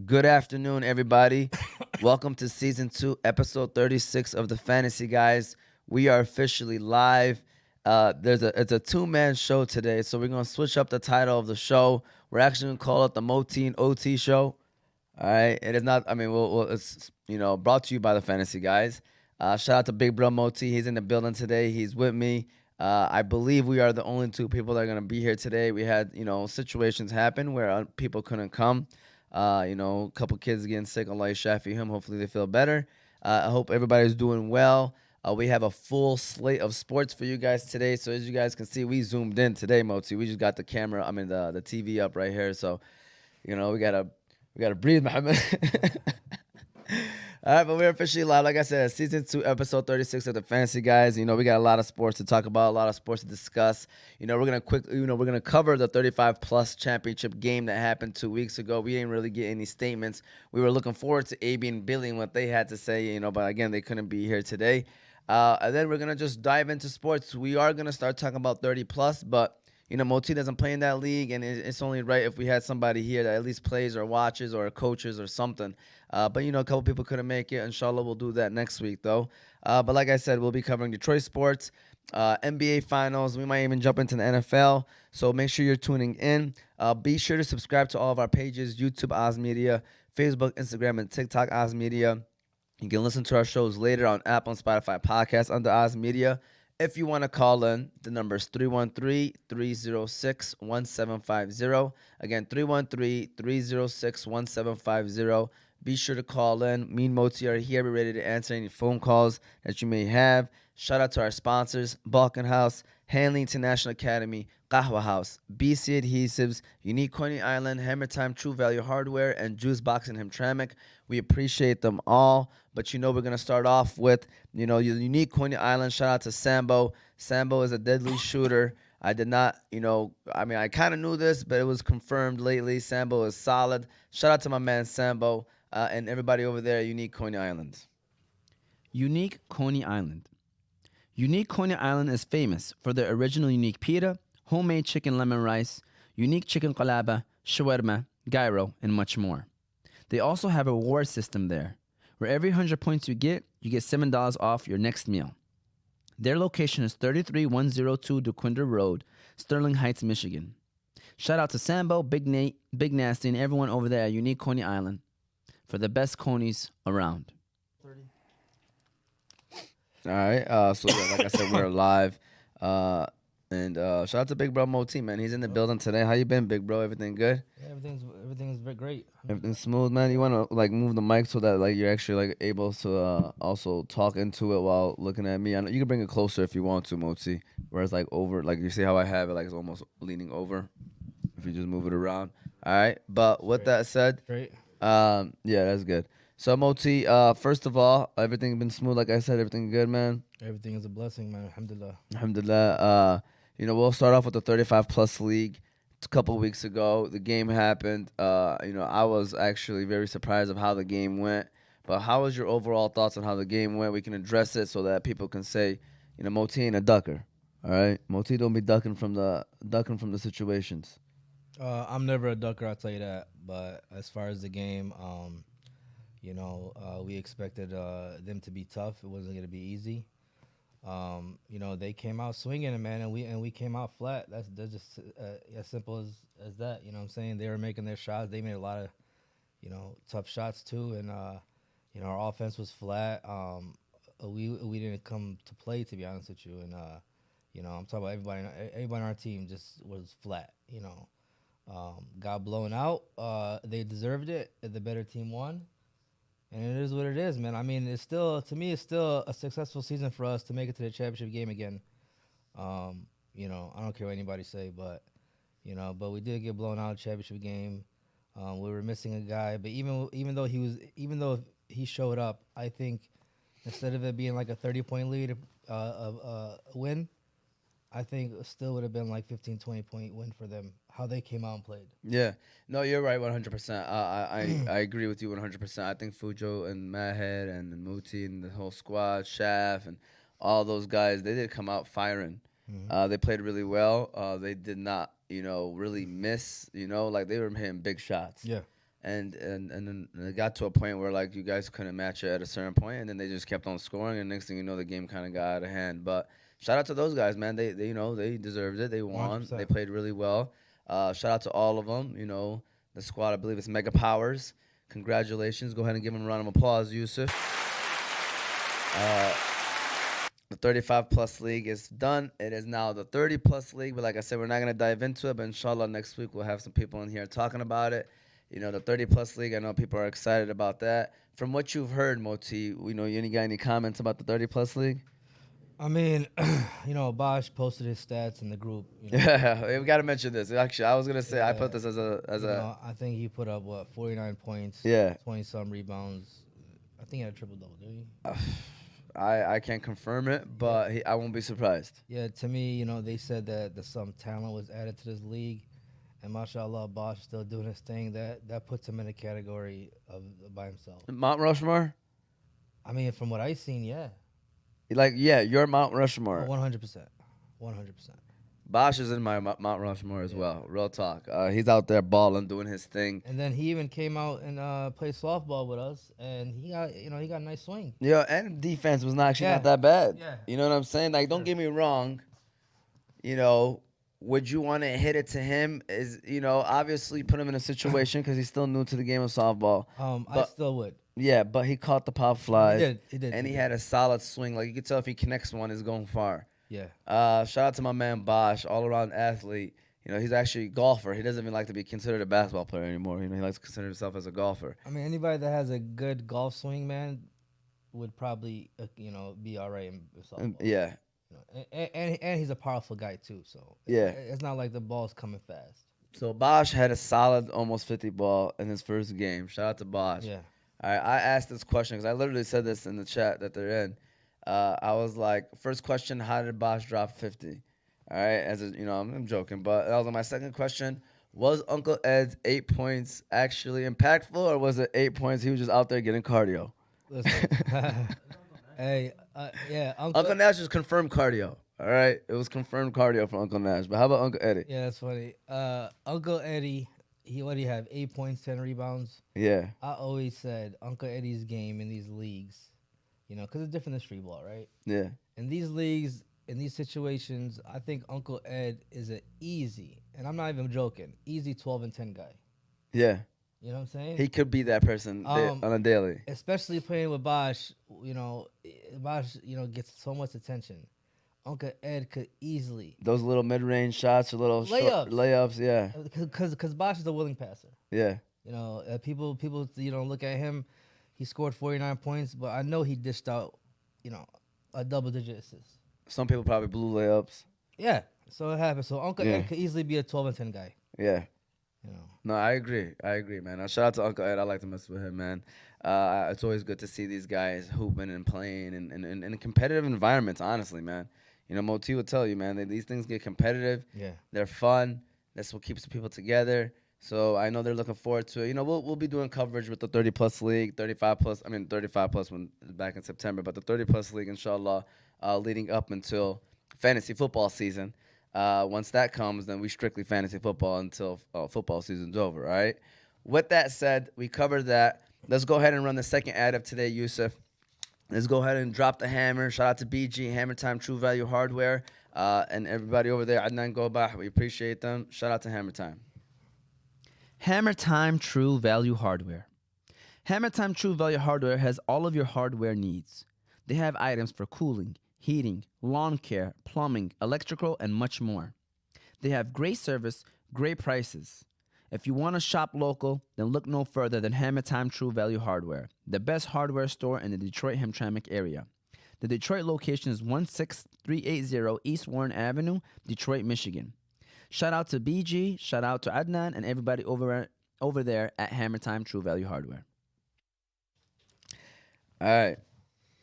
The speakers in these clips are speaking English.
Good afternoon, everybody. Welcome to season 2, episode 36 of the Fantasy Guys. We are officially live. It's a two-man show today, so we're gonna switch up the title of the show. We're actually gonna call it the Moti and OT show. All right, it is not. I mean, it's brought to you by the Fantasy Guys. Shout out to Big Bro Moti. He's in the building today. He's with me. I believe we are the only two people that are gonna be here today. We had situations happen where people couldn't come. A couple kids getting sick. Allah Shafi him. Hopefully they feel better. I hope everybody's doing well. We have a full slate of sports for you guys today. So as you guys can see, we zoomed in today, Moti. We just got the camera. I mean the TV up right here. So we gotta breathe, Muhammad. All right, but we're officially live. Like I said, season 2, episode 36 of the Fantasy Guys. We got a lot of sports to talk about, a lot of sports to discuss. We're gonna cover the 35 plus championship game that happened 2 weeks ago. We didn't really get any statements. We were looking forward to AB and Billy and what they had to say, but again, they couldn't be here today. And then we're gonna just dive into sports. We are gonna start talking about 30 plus, but Moti doesn't play in that league, and it's only right if we had somebody here that at least plays or watches or coaches or something. But a couple people couldn't make it. Inshallah, we'll do that next week, though. But like I said, we'll be covering Detroit sports, NBA finals. We might even jump into the NFL. So make sure you're tuning in. Be sure to subscribe to all of our pages, YouTube, Oz Media, Facebook, Instagram, and TikTok, Oz Media. You can listen to our shows later on Apple and Spotify podcasts under Oz Media. If you want to call in, the number is 313-306-1750. Again, 313-306-1750. Be sure to call in. Me and Moti are here. We're ready to answer any phone calls that you may have. Shout out to our sponsors, Balkan House, Hanley International Academy, Qahwa House, BC Adhesives, Unique Coney Island, Hammer Time True Value Hardware, and Juice Box in Hamtramck. We appreciate them all. But we're going to start off with, your Unique Coney Island. Shout out to Sambo. Sambo is a deadly shooter. I did not, I kind of knew this, but it was confirmed lately. Sambo is solid. Shout out to my man Sambo and everybody over there at Unique Coney Island. Unique Coney Island. Unique Coney Island is famous for their original unique pita, homemade chicken lemon rice, unique chicken qalaba, shawarma, gyro, and much more. They also have a reward system there, where every 100 points you get $7 off your next meal. Their location is 33102 DeQuinder Road, Sterling Heights, Michigan. Shout out to Sambo, Big Nate, Big Nasty, and everyone over there at Unique Coney Island for the best conies around. 30. All right. So yeah, like I said, we're live. And shout out to Big Bro Moti, man. He's in the building today. How you been, Big Bro? Everything good? Yeah, everything's great. Everything's smooth, man. You want to move the mic so that you're actually able to also talk into it while looking at me. I know you can bring it closer if you want to, Moti. Whereas over, you see how I have it, it's almost leaning over. If you just move it around. All right. But with that said, Great. yeah, that's good. So Moti, first of all, everything been smooth. Like I said, everything good, man. Everything is a blessing, man. Alhamdulillah. Alhamdulillah. We'll start off with the 35 plus league. A couple weeks ago, the game happened. I was actually very surprised of how the game went. But how was your overall thoughts on how the game went? We can address it so that people can say, Moti ain't a ducker. All right, Moti don't be ducking from the situations. I'm never a ducker, I'll tell you that. But as far as the game, we expected them to be tough. It wasn't going to be easy. They came out swinging, man, and we came out flat. That's just as simple as that. You know what I'm saying? They were making their shots. They made a lot of, tough shots too, and our offense was flat. We didn't come to play, to be honest with you, and I'm talking about everybody on our team just was flat. Got blown out. They deserved it. The better team won. And it is what it is, man. I mean, it's still a successful season for us to make it to the championship game again. I don't care what anybody say, but we did get blown out of the championship game. We were missing a guy, but even though he showed up, I think instead of it being like a 30-point lead, win, I think it still would have been like 15, 20-point win for them, how they came out and played. Yeah. No, you're right 100%. I agree with you 100%. I think Fujo and Mahed and Muti and the whole squad, Shaf and all those guys, they did come out firing. Mm-hmm. They played really well. They did not, really miss, they were hitting big shots. Yeah. and then it got to a point where like you guys couldn't match it at a certain point, and then they just kept on scoring, and next thing you know, the game kind of got out of hand. But shout out to those guys, man. They you know they deserved it. They won. 100%. They played really well. Shout out to all of them. You know, the squad. I believe it's Mega Powers. Congratulations. Go ahead and give them a round of applause, Yusuf. The 35 plus league is done. It is now the 30 plus league. But like I said, we're not going to dive into it. But inshallah, next week we'll have some people in here talking about it. You know, the 30 plus league, I know people are excited about that. From what you've heard, Moti, you know, you got any comments about the 30 plus league? I mean, you know, Bosch posted his stats in the group. You know, Yeah, we got to mention this. Actually, I was going to say, I Yeah. put this as you know, I think he put up, 49 points, Yeah. 20-some rebounds. I think he had a triple-double, did he? I can't confirm it, but I won't be surprised. Yeah, to me, you know, they said that some talent was added to this league. And mashallah, Bosch is still doing his thing. That puts him in a category of by himself. Mount Rushmore? I mean, from what I've seen, yeah. Like, yeah, you're Mount Rushmore. 100%. 100%. Bosch is in my Mount Rushmore as Yeah. well. Real talk. He's out there balling, doing his thing. And then he even came out and played softball with us, and he got a nice swing. Yeah, and defense was not actually Yeah. not that bad. Yeah. You know what I'm saying? Like, don't get me wrong. You know, would you want to hit it to him? Is, you know, obviously put him in a situation because he's still new to the game of softball. I But- still would. Yeah, but he caught the pop flies. He did. And he had a solid swing. Like, you could tell if he connects one, it's going far. Yeah. Shout out to my man Bosch, all around athlete. You know, he's actually a golfer. He doesn't even like to be considered a basketball player anymore. You know, he likes to consider himself as a golfer. I mean, anybody that has a good golf swing, man, would probably, be all right in softball. Yeah. You know, and he's a powerful guy, too. So, Yeah. it's not like the ball's coming fast. So Bosch had a solid almost 50 ball in his first game. Shout out to Bosch. Yeah. All right, I asked this question because I literally said this in the chat that they're in. I was like, first question, how did Bosch drop 50? All right, I'm joking, but that was my second question. Was Uncle Ed's 8 points actually impactful, or was it 8 points he was just out there getting cardio? Listen. Hey, yeah, Uncle Nash just confirmed cardio. All right, it was confirmed cardio for Uncle Nash. But how about Uncle Eddie? Yeah, that's funny. Uncle Eddie, what do you have? 8 points, 10 rebounds. Yeah, I always said Uncle Eddie's game in these leagues, because it's different than street ball, right? yeah, In these leagues, in these situations, I think Uncle Ed is an easy, and I'm not even joking, easy 12 and 10 guy. yeah. You know what I'm saying? He could be that person on a daily. Especially playing with Bosch, Bosch, gets so much attention. Uncle Ed could easily, Those little mid-range shots, or little short layups, yeah, because Bosch is a willing passer. yeah. People, look at him. He scored 49 points, but I know he dished out, a double-digit assist. Some people probably blew layups. Yeah, so it happened. So Uncle Yeah. Ed could easily be a 12 and 10 guy. Yeah. You know. No, I agree, man. Shout out to Uncle Ed. I like to mess with him, man. It's always good to see these guys hooping and playing in competitive environments, honestly, man. Moti will tell you, man, these things get competitive. Yeah. They're fun. That's what keeps the people together. So I know they're looking forward to it. We'll be doing coverage with the 30-plus league, 35-plus. I mean, 35-plus when back in September, but the 30-plus league, inshallah, leading up until fantasy football season. Once that comes, then we strictly fantasy football until football season's over, all right? With that said, we covered that. Let's go ahead and run the second ad of today, Yusuf. Let's go ahead and drop the hammer. Shout out to BG, Hammer Time True Value Hardware, and everybody over there. Adnan Gobah, we appreciate them. Shout out to Hammer Time. Hammer Time True Value Hardware. Hammer Time True Value Hardware has all of your hardware needs. They have items for cooling, heating, lawn care, plumbing, electrical, and much more. They have great service, great prices. If you want to shop local, then look no further than Hammer Time True Value Hardware, the best hardware store in the Detroit-Hamtramck area. The Detroit location is 16380 East Warren Avenue, Detroit, Michigan. Shout out to BG, shout out to Adnan, and everybody over there at Hammer Time True Value Hardware. All right.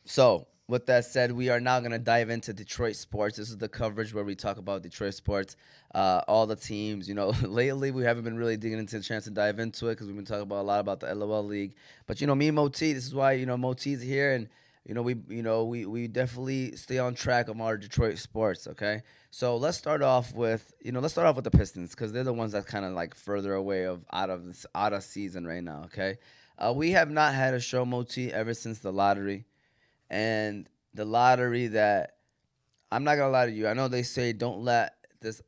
So, with that said, we are now going to dive into Detroit sports. This is the coverage where we talk about Detroit sports, all the teams. Lately we haven't been really digging into the chance to dive into it because we've been talking about a lot about the LOL League. But, me and Moti, this is why, Moti's here. And we definitely stay on track of our Detroit sports. Okay, so let's start off with the Pistons because they're the ones that kind of like further away of out of season right now. Okay, we have not had a show Moti ever since the lottery, and the lottery that I'm not gonna lie to you. I know they say don't let this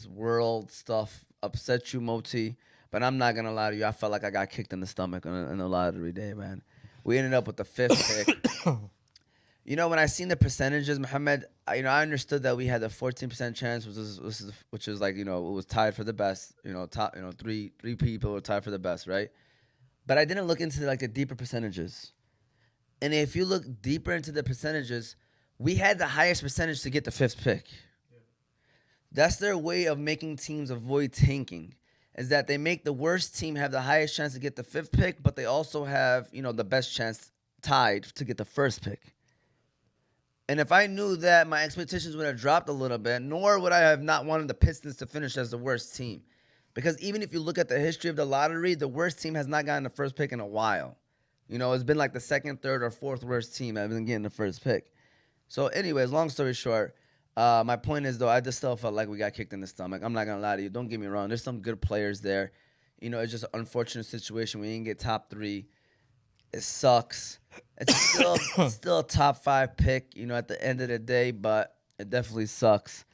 world stuff upset you, Moti, but I'm not gonna lie to you. I felt like I got kicked in the stomach on the lottery day, man. We ended up with the fifth pick. When I seen the percentages, Mohammed, I understood that we had a 14% chance, which is like, it was tied for the best. Top, three people were tied for the best, right? But I didn't look into like the deeper percentages. And if you look deeper into the percentages, we had the highest percentage to get the fifth pick. That's their way of making teams avoid tanking. Is that they make the worst team have the highest chance to get the fifth pick, but they also have, the best chance tied to get the first pick. And if I knew that, my expectations would have dropped a little bit, nor would I have not wanted the Pistons to finish as the worst team. Because even if you look at the history of the lottery, the worst team has not gotten the first pick in a while. It's been like the second, third, or fourth worst team that has been getting the first pick. So anyways, long story short, my point is, though, I just still felt like we got kicked in the stomach. I'm not going to lie to you. Don't get me wrong. There's some good players there. It's just an unfortunate situation. We didn't get top 3. It sucks. It's still a top 5 pick, at the end of the day, but it definitely sucks.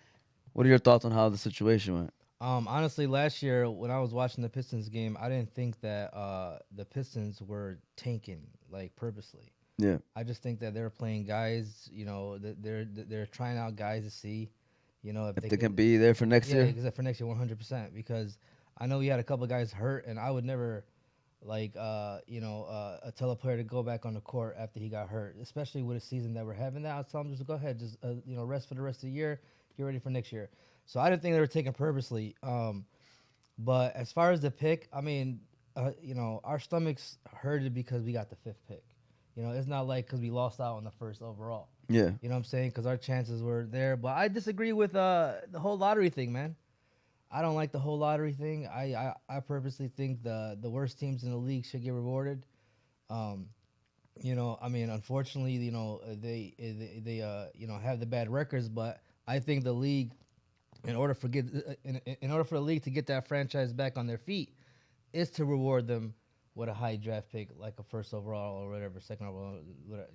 What are your thoughts on how the situation went? Honestly, last year when I was watching the Pistons game, I didn't think that the Pistons were tanking like purposely. Yeah. I just think that they're playing guys. They're trying out guys to see, if they can be there for next year. Yeah, for next year, 100%. Because I know we had a couple of guys hurt, and I would never tell a player to go back on the court after he got hurt, especially with a season that we're having. That I'll tell them just go ahead, just rest for the rest of the year, get ready for next year. So I didn't think they were taking purposely. But as far as the pick, I mean, our stomachs hurted because we got the 5th pick. It's not like because we lost out on the 1st overall. Yeah. You know what I'm saying? Because our chances were there. But I disagree with the whole lottery thing, man. I don't like the whole lottery thing. I purposely think the worst teams in the league should get rewarded. Unfortunately, they have the bad records, but I think the league, in order for the league to get that franchise back on their feet, is to reward them with a high draft pick, like a 1st overall or whatever, 2nd overall, whatever,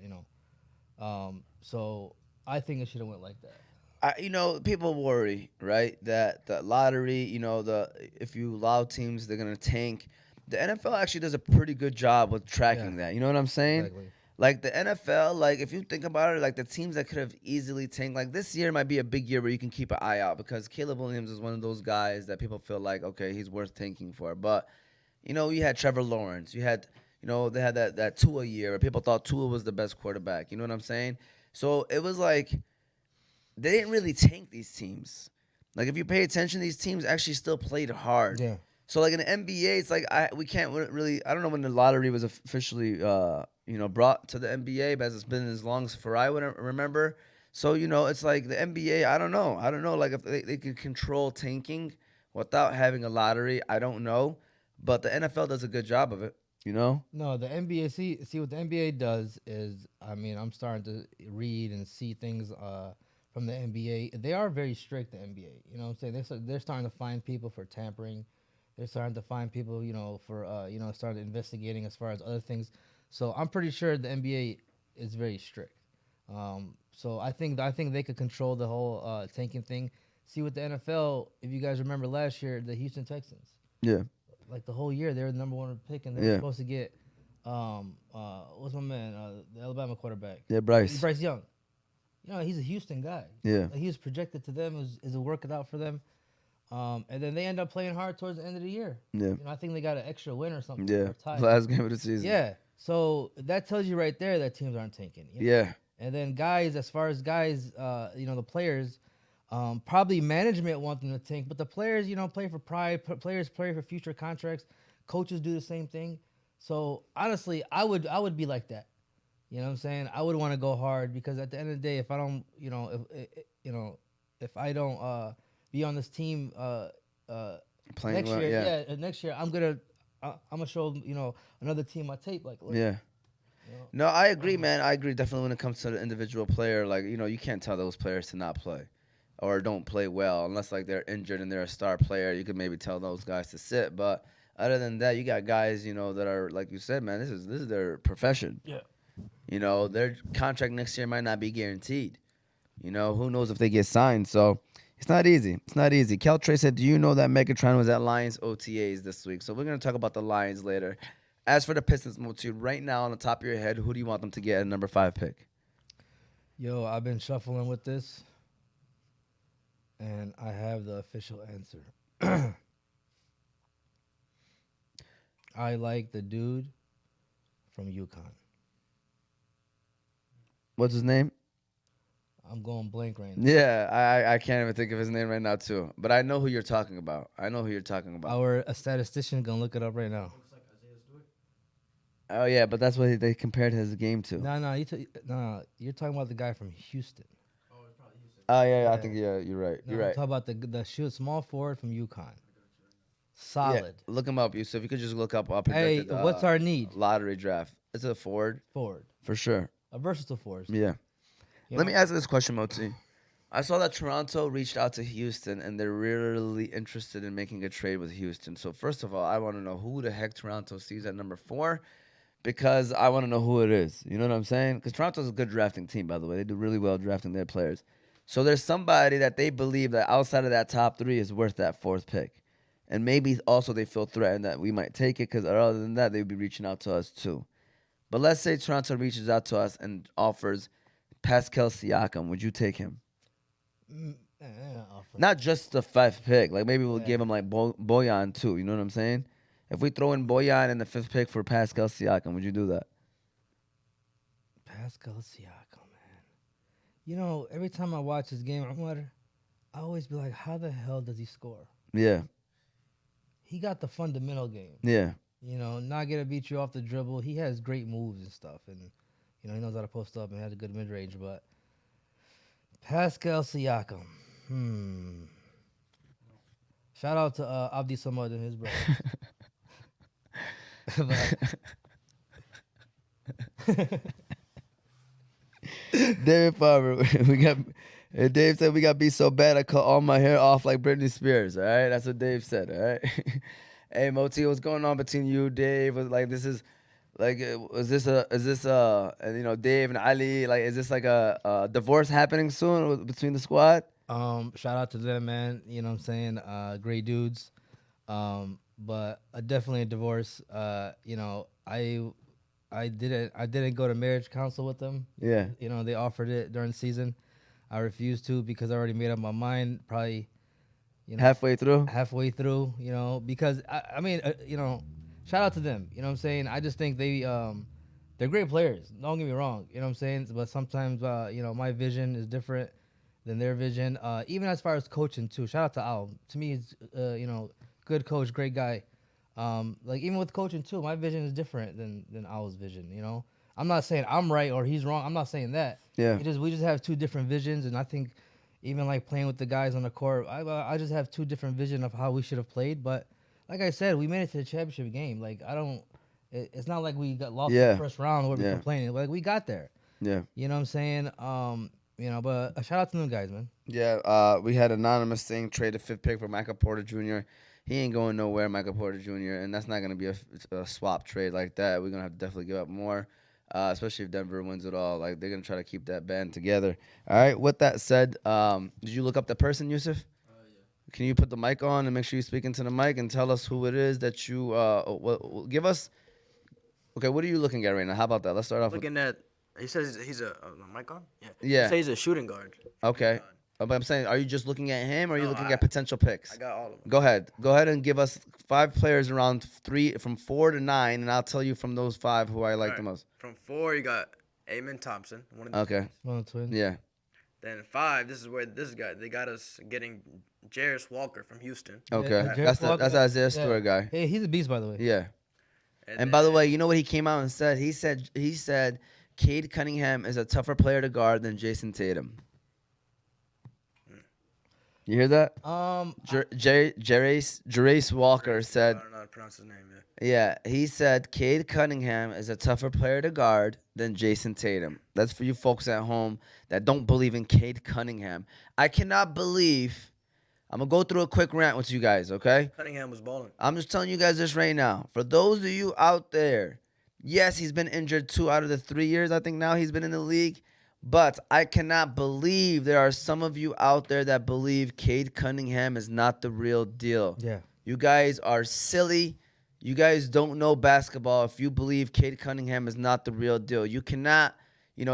So I think it should have went like that. People worry, right, that the lottery, if you allow teams, they're gonna tank. The NFL actually does a pretty good job with tracking that. You know what I'm saying? Exactly. Like the NFL, like if you think about it, like the teams that could have easily tanked, like this year might be a big year where you can keep an eye out because Caleb Williams is one of those guys that people feel like, okay, he's worth tanking for. But you had Trevor Lawrence, you had, they had that Tua year where people thought Tua was the best quarterback. You know what I'm saying? So it was like they didn't really tank these teams. Like if you pay attention, these teams actually still played hard. Yeah. So like in the NBA, it's like we can't really. I don't know when the lottery was officially brought to the NBA, but it's been as long as for I would remember. So it's like the NBA. I don't know. Like if they could control tanking without having a lottery. I don't know, but the NFL does a good job of it. No, the NBA. See what the NBA does is, I'm starting to read and see things from the NBA. They are very strict. The NBA. You know what I'm saying? They're starting to find people for tampering. They're starting to find people, for started investigating as far as other things. So I'm pretty sure the NBA is very strict. So I think they could control the whole tanking thing. See with the NFL, if you guys remember last year, the Houston Texans. Yeah. Like the whole year, they were the number 1 pick, and they were supposed to get what's my man, the Alabama quarterback. Yeah, Bryce Young. He's a Houston guy. Yeah. Like, he was projected to them as a working out for them. And then they end up playing hard towards the end of the year. Yeah. I think they got an extra win or something. Yeah. Or tied. Last game of the season. Yeah. So that tells you right there that teams aren't tanking. Yeah. And then guys, as far as guys, the players, probably management want them to tank, but the players, play for pride. Players play for future contracts. Coaches do the same thing. So honestly, I would be like that. You know what I'm saying? I would want to go hard because at the end of the day, if I don't, if I don't be on this team Playing next well, year, next year I'm gonna show another team my tape. Like, look. Yeah. No, I agree, man. I agree definitely when it comes to the individual player. Like, you can't tell those players to not play or don't play well unless like they're injured and they're a star player. You could maybe tell those guys to sit, but other than that, you got guys, that are like you said, man. This is their profession. Yeah. Their contract next year might not be guaranteed. Who knows if they get signed? So it's not easy. It's not easy. Kel Trey said, "Do you know that Megatron was at Lions OTAs this week?" So we're gonna talk about the Lions later. As for the Pistons, Moti, right now on the top of your head, who do you want them to get at number 5 pick? Yo, I've been shuffling with this, and I have the official answer. I like the dude from UConn. What's his name? I'm going blank right now. Yeah, I can't even think of his name right now too. But I know who you're talking about. A statistician gonna look it up right now. Oh yeah, but that's what they compared his game to. No, you're talking about the guy from Houston. Oh yeah, I think you're right. No, You're right. I'm talking about the small forward from UConn. Solid. Yeah, look him up, Yusuf. You could just look up. Hey, Projected, what's our need? lottery draft? It's a forward Forward. for sure. A versatile forward. Yeah. You Let know? me ask this question, Moti. I saw that Toronto reached out to Houston, and they're really interested in making a trade with Houston. So first of all, I want to know who the heck Toronto sees at number 4, because I want to know who it is. You know what I'm saying? Because Toronto's a good drafting team, by the way. They do really well drafting their players. So there's somebody that they believe that outside of that top 3 is worth that 4th pick. And maybe also they feel threatened that we might take it, because other than that, they'd be reaching out to us too. But let's say Toronto reaches out to us and offers Pascal Siakam. Would you take him? Not just the 5th pick. Like maybe we'll give him like Boyan too. You know what I'm saying? If we throw in Boyan in the 5th pick for Pascal Siakam, would you do that? Pascal Siakam, man. Every time I watch his game, I always be like, how the hell does he score? Yeah. He got the fundamental game. Yeah. Not gonna beat you off the dribble. He has great moves and stuff, and he knows how to post up and has a good mid range. But Pascal Siakam, shout out to Abdi Samad and his brother. David Farmer, Dave said we got beat so bad I cut all my hair off like Britney Spears. All right, that's what Dave said. All right. Hey Moti, what's going on between you, Dave? Was like this is like and Dave and Ali, like is this like a divorce happening soon between the squad? Shout out to them, man. You know what I'm saying? Great dudes. But definitely a divorce. I didn't go to marriage counsel with them. Yeah. They offered it during the season. I refused to because I already made up my mind. Probably, halfway through, because I mean, shout out to them. You know what I'm saying? I just think they're great players. Don't get me wrong. You know what I'm saying? But sometimes, my vision is different than their vision. Even as far as coaching too. Shout out to Al. To me, he's good coach, great guy. Like even with coaching too, my vision is different than Al's vision. I'm not saying I'm right or he's wrong. I'm not saying that. Yeah. We just have 2 different visions, and I think even like playing with the guys on the court, I just have 2 different visions of how we should have played. But like I said, we made it to the championship game. Like it's not like we got lost in the first round where we're complaining. Like we got there. Yeah. You know what I'm saying? But a shout out to them guys, man. Yeah. We had anonymous thing trade the 5th pick for Michael Porter Jr. He ain't going nowhere, Michael Porter Jr., and that's not going to be a swap trade like that. We're going to have to definitely give up more, especially if Denver wins it all. Like, they're going to try to keep that band together. All right, with that said, did you look up the person, Yusuf? Yeah. Can you put the mic on and make sure you're speaking to the mic and tell us who it is that you give us? Okay, what are you looking at right now? How about that? Let's start off Looking at, he says he's a mic on? Yeah. He says he's a shooting guard. Okay. But I'm saying, are you just looking at him, or are you looking at potential picks? I got all of them. Go ahead and give us 5 players around from 4 to 9, and I'll tell you from those 5 who I like the most. From 4, you got Amen Thompson. One of the Okay. One of the twins. Yeah. Then 5, this is where this guy, they got us getting Jarris Walker from Houston. Okay. Yeah, That's Isaiah Stewart guy. Hey, he's a beast, by the way. Yeah. And by the way, you know what he came out and said? He said Cade Cunningham is a tougher player to guard than Jason Tatum. You hear that? Jerace Walker I said, don't know how to pronounce his name. yeah, he said Cade Cunningham is a tougher player to guard than Jason Tatum. That's for you folks at home that don't believe in Cade Cunningham. I cannot believe. I'm going to go through a quick rant with you guys, okay? Cunningham was balling. I'm just telling you guys this right now. For those of you out there, yes, he's been injured 2 out of the 3 years, I think now he's been in the league. But I cannot believe there are some of you out there that believe Cade Cunningham is not the real deal. Yeah. You guys are silly. You guys don't know basketball if you believe Cade Cunningham is not the real deal. You cannot,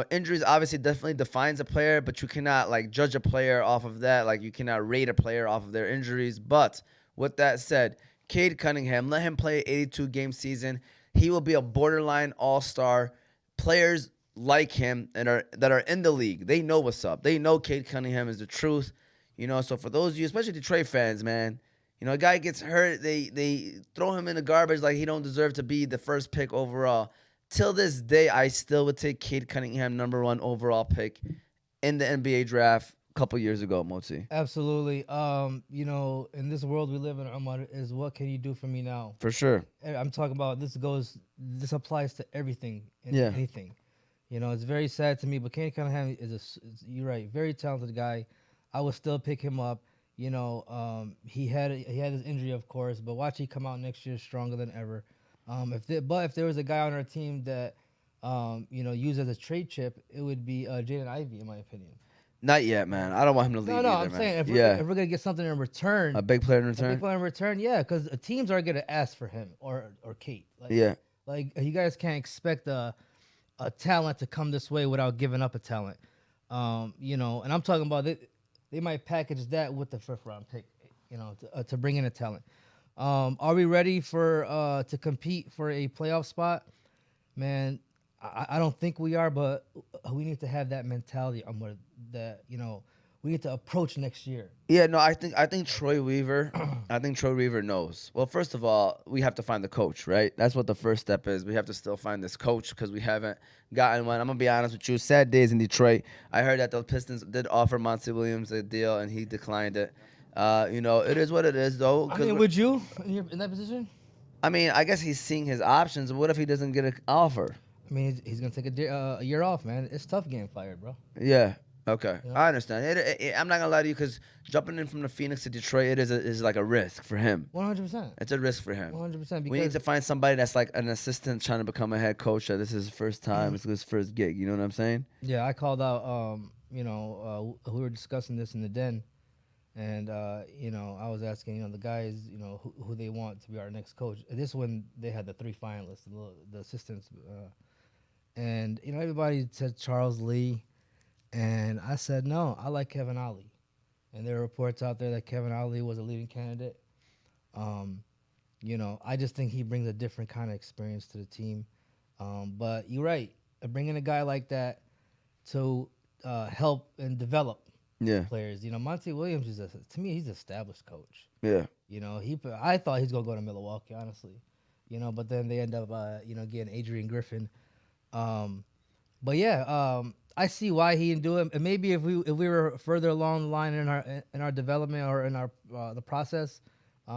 injuries obviously definitely defines a player, but you cannot judge a player off of that. You cannot rate a player off of their injuries. But with that said, Cade Cunningham, let him play an 82-game season. He will be a borderline all-star. Players like him that are in the league, they know what's up. They know Cade Cunningham is the truth. So for those of you, especially Detroit fans, man, a guy gets hurt, they throw him in the garbage like he don't deserve to be the first pick overall. Till this day, I still would take Cade Cunningham #1 overall pick in the NBA draft a couple years ago, Motzi. Absolutely. In this world we live in, Ahmad, is what can you do for me now? For sure. I'm talking about this applies to everything and Yeah. anything. It's very sad to me, but Cade Cunningham you're right, very talented guy. I would still pick him up. He had his injury, of course, but watch he come out next year stronger than ever. If there was a guy on our team that used as a trade chip, it would be Jaden Ivey, in my opinion. Not yet, man. I don't want him to leave No, either, I'm man. saying if we're gonna get something in return, A big player in a return? big player in return, yeah, because teams are gonna ask for him or Kate. Yeah. You guys can't expect a talent to come this way without giving up a talent. And I'm talking about they might package that with the 5th round pick, to bring in a talent. Are we ready to compete for a playoff spot? Man, I don't think we are, but we need to have that mentality we need to approach next year. Yeah, no, I think Troy Weaver, knows. Well, first of all, we have to find the coach, right? That's what the first step is. We have to still find this coach because we haven't gotten one. I'm gonna be honest with you. Sad days in Detroit. I heard that the Pistons did offer Monty Williams a deal and he declined it. It is what it is, though. Would you in that position? I mean, I guess he's seeing his options. What if he doesn't get an offer? I mean, he's gonna take a year off, man. It's tough getting fired, bro. Yeah. Okay, Yeah. I understand. I'm not gonna lie to you because jumping in from the Phoenix to Detroit, is like a risk for him. 100%. It's a risk for him. 100%. We need to find somebody that's like an assistant trying to become a head coach. That this is his first time. It's his first gig. You know what I'm saying? Yeah, I called out. We were discussing this in the den, and I was asking the guys, who they want to be our next coach. This is when they had the 3 finalists, the assistants, and everybody said Charles Lee. And I said, no, I like Kevin Ollie. And there are reports out there that Kevin Ollie was a leading candidate. I just think he brings a different kind of experience to the team. But you're right. Bringing a guy like that to help and develop players. Monty Williams to me, he's an established coach. Yeah. I thought he's going to go to Milwaukee, honestly. But then they end up, getting Adrian Griffin. But yeah, I see why he didn't do it. And maybe if we were further along the line in our development or in our the process,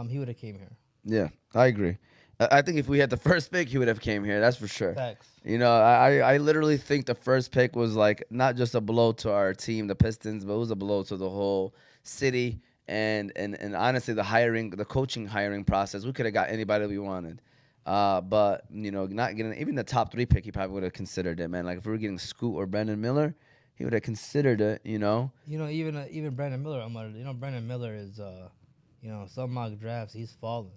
he would have came here. Yeah, I agree. I think if we had the first pick, he would have came here. That's for sure. Facts. I literally think the first pick was like not just a blow to our team, the Pistons, but it was a blow to the whole city and honestly the coaching hiring process. We could have got anybody we wanted. But not getting even the top 3 pick, he probably would have considered it, man. Like if we were getting Scoot or Brandon Miller, he would have considered it. Even Brandon Miller, Brandon Miller is some mock drafts he's fallen.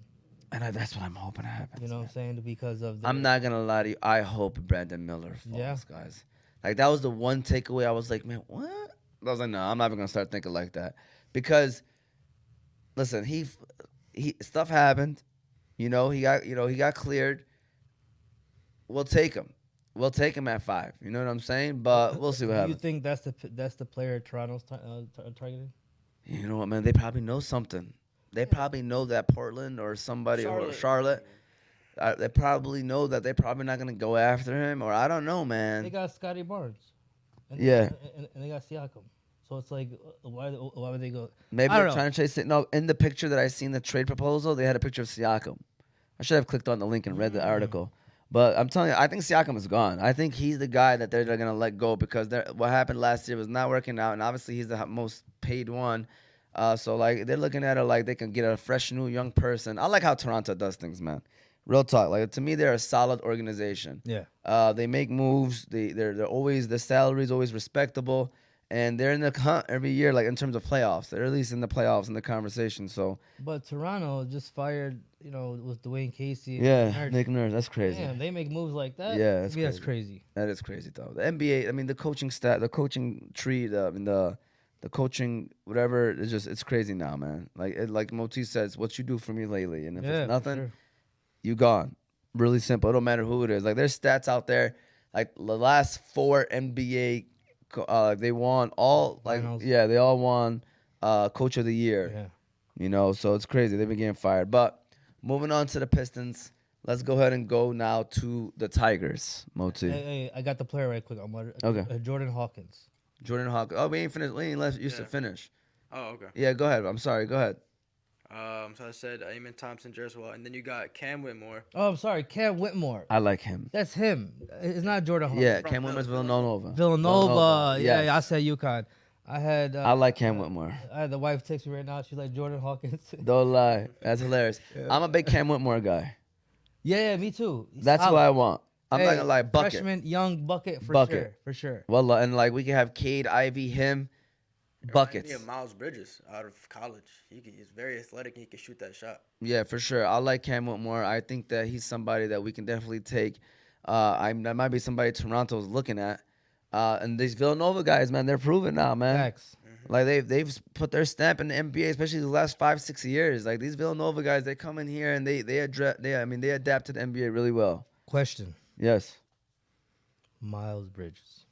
And that's what I'm hoping happens. You know what I'm saying? Because of I'm not gonna lie to you. I hope Brandon Miller falls, guys. Like that was the one takeaway. I was like, man, what? I was like, no, I'm not even gonna start thinking like that because, listen, he stuff happened. He got cleared. We'll take him. We'll take him at 5. You know what I'm saying? But we'll see what happens. You think that's the player Toronto's targeting? You know what, man? They probably know something. They probably know that Portland or somebody or Charlotte. They probably know that they're probably not gonna go after him, or I don't know, man. They got Scotty Barnes. Yeah. And they got Siakam. So it's like, why would they go? Maybe I don't they're know. trying to chase it. No, in the picture that I seen, the trade proposal, they had a picture of Siakam. I should have clicked on the link and read the article. But I'm telling you, I think Siakam is gone. I think he's the guy that they're going to let go because what happened last year was not working out, and obviously he's the most paid one. So like they're looking at it like they can get a fresh new young person. I like how Toronto does things, man. Real talk. Like to me, they're a solid organization. Yeah. They make moves. They're always the salary's always respectable, and they're in the hunt every year. Like in terms of playoffs, they're at least in the playoffs in the conversation. So But Toronto just fired, with Dwayne Casey. And yeah, Nurse. Nick Nurse, that's crazy. Damn, they make moves like that. Yeah, To me, that's crazy. That is crazy though. The NBA, I mean, the coaching stat, the coaching tree, the coaching whatever, it's crazy now, man. Like Moti says, what you do for me lately, and if Yeah, it's nothing, for sure. you gone. Really simple. It don't matter who it is. Like there's stats out there. Like the last 4 NBA, they won all. Like Finals. yeah, they all won Coach of the Year. Yeah. So it's crazy. They've been getting fired. But moving on to the Pistons. Let's go ahead and go now to the Tigers. Moti. Hey, I got the player right quick. Okay. Jordan Hawkins. Jordan Hawkins. Oh, we ain't finished. We ain't let you to Yeah. finish. Oh, okay. Yeah, go ahead. I'm sorry. Go ahead. So I said Amen Thompson, Jarris Wall, and then you got Cam Whitmore. Oh, I'm sorry, Cam Whitmore. I like him. That's him. It's not Jordan Hawkins. Yeah, from Cam Whitmore's Villanova. Villanova. Yes. Yeah, I said UConn. I had. I like Cam Whitmore. I had the wife text me right now. She's like Jordan Hawkins. Don't lie. That's hilarious. I'm a big Cam Whitmore guy. Yeah, me too. He's That's solid. who I want. I'm not Hey, gonna lie. Bucket. Freshman, young bucket for Bucket. sure. For sure. Well, and like we can have Cade, Ivy, him, buckets. Yeah, Miles Bridges out of college. He's very athletic and he can shoot that shot. Yeah, for sure. I like Cam Whitmore. I think that he's somebody that we can definitely take. That might be somebody Toronto's looking at. And these Villanova guys, man, they're proven now, man. Facts. Like they've put their stamp in the NBA, especially the last 5-6 years. Like these Villanova guys, they come in here and they adapt to the NBA really well. Question: Yes. Miles Bridges.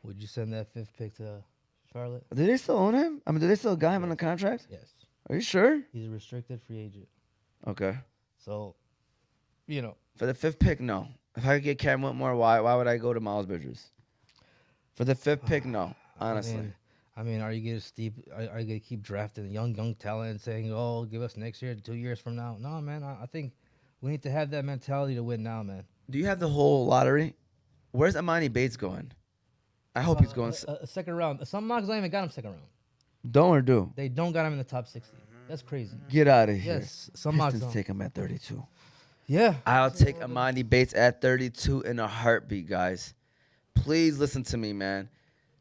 Would you send that 5th pick to Charlotte? Do they still own him? I mean, do they still got him on the contract? Yes. Are you sure? He's a restricted free agent. Okay. So, For the 5th pick, no. If I could get Cam Whitmore, why would I go to Miles Bridges? For the 5th pick, no. Honestly. I mean, are you gonna keep drafting young talent and saying, "Oh, give us next year, 2 years from now"? No, man. I think we need to have that mentality to win now, man. Do you have the whole lottery? Where's Amani Bates going? I hope he's going. A second round. Some mocks don't even got him second round. Don't or do? They don't got him in the top 60. That's crazy. Get out of here. Yes, some mocks Pistons don't. take him at 32. Yeah. I'll take Amani Bates at 32 in a heartbeat, guys. Please listen to me, man.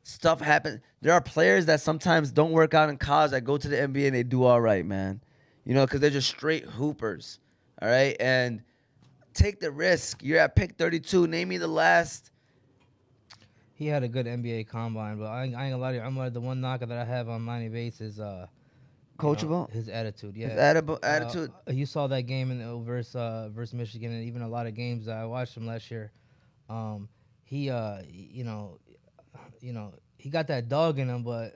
Stuff happens. There are players that sometimes don't work out in college that go to the NBA and they do all right, man. Because they're just straight hoopers. All right? And take the risk. You're at pick 32. Name me the last. He had a good NBA combine, but I ain't gonna lie to you. I'm like the one knocker that I have on Monty Bates is Coachable? his attitude. Yeah, His attitude. You saw that game in the versus Michigan, and even a lot of games that I watched him last year. He he got that dog in him, but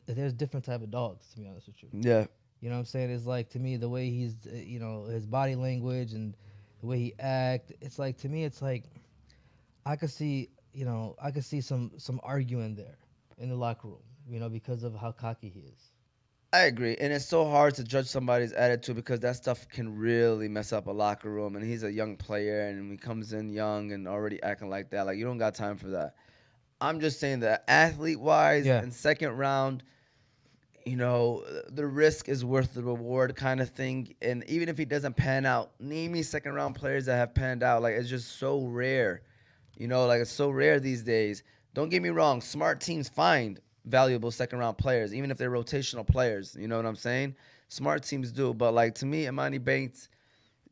there's different type of dogs. To be honest with you, Yeah. you know what I'm saying? It's like to me the way he's his body language and the way he act. It's like to me, it's like I could see some arguing there in the locker room, because of how cocky he is. I agree. And it's so hard to judge somebody's attitude because that stuff can really mess up a locker room. And he's a young player, and he comes in young and already acting like that. Like, you don't got time for that. I'm just saying that athlete-wise, in second round, the risk is worth the reward kind of thing. And even if he doesn't pan out, name me second-round players that have panned out. Like, it's just so rare. It's so rare these days. Don't get me wrong. Smart teams find valuable second-round players, even if they're rotational players. You know what I'm saying? Smart teams do. But, like, to me, Amani Bates,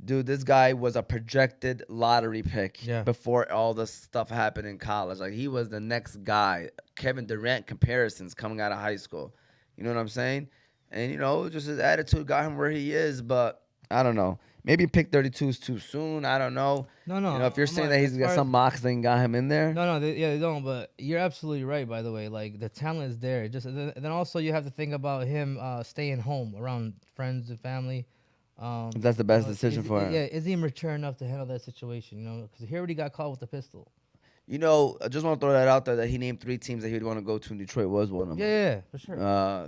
dude, this guy was a projected lottery pick before all this stuff happened in college. Like, he was the next guy. Kevin Durant comparisons coming out of high school. You know what I'm saying? And, just his attitude got him where he is. But I don't know. Maybe pick 32 is too soon. I don't know. No. If you're saying that he's got some mocks that got him in there. No, they don't. But you're absolutely right. By the way, like the talent is there. Just then also you have to think about him staying home around friends and family. If that's the best decision for him. Yeah, is he mature enough to handle that situation? Because he already got caught with the pistol. You know, I just want to throw that out there that he named 3 teams that he would want to go to, and Detroit was one of them. Yeah, for sure.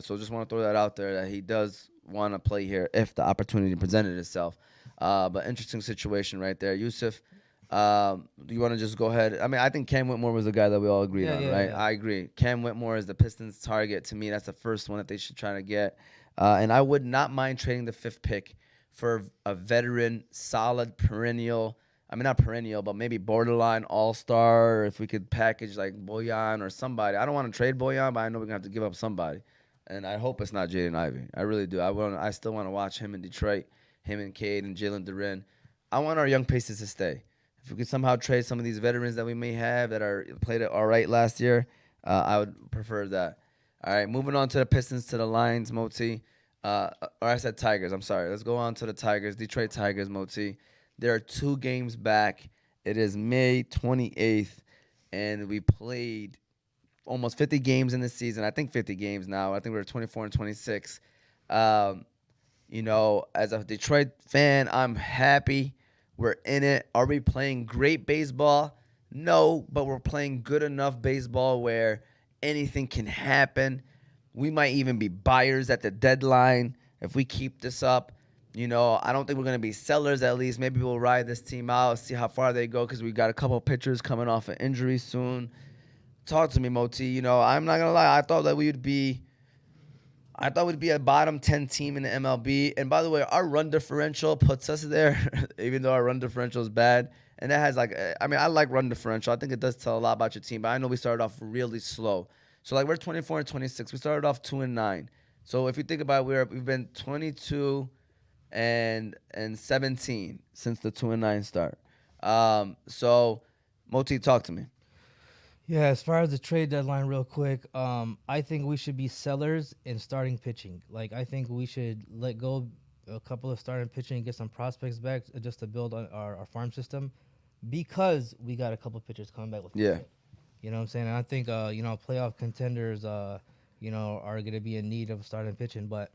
So just want to throw that out there that he does want to play here if the opportunity presented itself. But interesting situation right there. Yusuf, do you want to just go ahead? I mean, I think Cam Whitmore was the guy that we all agreed on, right? I agree. Cam Whitmore is the Pistons' target. To me, that's the first one that they should try to get. And I would not mind trading the 5th pick for a veteran, solid, perennial. I mean, not perennial, but maybe borderline all-star. Or if we could package like Boyan or somebody. I don't want to trade Boyan, but I know we're going to have to give up somebody. And I hope it's not Jaden Ivey. I really do. I still want to watch him in Detroit, him and Cade and Jalen Duren. I want our young pieces to stay. If we could somehow trade some of these veterans that we may have that are played it all right last year, I would prefer that. All right, moving on to the Pistons, to the Lions, Moti. Or I said Tigers. I'm sorry. Let's go on to the Tigers, Detroit Tigers, Moti. There are 2 games back. It is May 28th, and we played almost 50 games in the season. I think 50 games now. I think we're 24 and 26. You know, as a Detroit fan, I'm happy. We're in it. Are we playing great baseball? No, but we're playing good enough baseball where anything can happen. We might even be buyers at the deadline if we keep this up. You know, I don't think we're going to be sellers at least. Maybe we'll ride this team out, see how far they go, because we got a couple pitchers coming off an injury soon. Talk to me, Moti. You know, I'm not going to lie. I thought we'd be a bottom 10 team in the MLB. And by the way, our run differential puts us there, even though our run differential is bad. And that has I like run differential. I think it does tell a lot about your team. But I know we started off really slow. So, we're 24 and 26. We started off 2 and 9. So, if you think about it, we've been 22 and 17 since the 2 and 9 start. So, Moti, talk to me. Yeah, as far as the trade deadline, real quick, I think we should be sellers in starting pitching. I think we should let go a couple of starting pitching and get some prospects back just to build on our farm system, because we got a couple pitchers coming back with Yeah. You know what I'm saying? And I think playoff contenders are going to be in need of starting pitching. But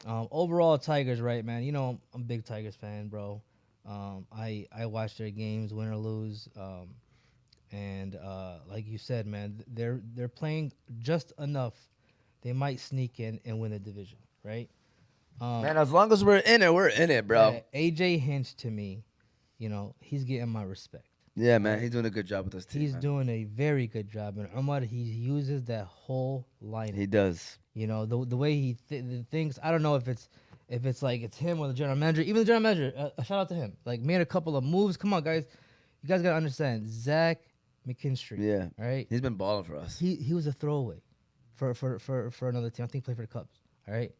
overall, Tigers, right, man? You know, I'm a big Tigers fan, bro. I watch their games, win or lose. And like you said, man, they're playing just enough. They might sneak in and win the division, right? Man, as long as we're in it, bro. Yeah, AJ Hinch, to me, he's getting my respect. Yeah, man, he's doing a good job with this team. He's doing a very good job, and Ahmad, he uses that whole lineup. He does. You know, the way he thinks. I don't know if it's like it's him or the general manager. Even the general manager, a shout out to him. Made a couple of moves. Come on, guys, you guys gotta understand. Zach McKinstry. Yeah. All right. He's been balling for us. He was a throwaway for another team. I think he played for the Cubs. All right.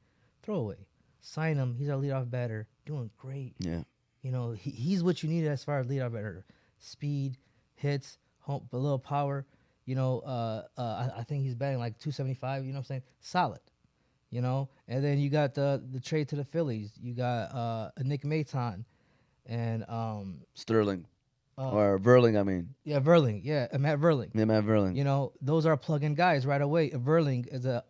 Throwaway. Sign him. He's our leadoff batter. Doing great. Yeah. You know, he's what you need as far as leadoff batter. Speed, hits, a little power. You know, I think he's batting like 275. You know what I'm saying? Solid. You know, and then you got the trade to the Phillies. You got Nick Maton and Sterling. Or Verling, I mean. Yeah, Verling. Yeah, Matt Verling. Yeah, Matt Verling. You know, those are plug-in guys right away. Verling is a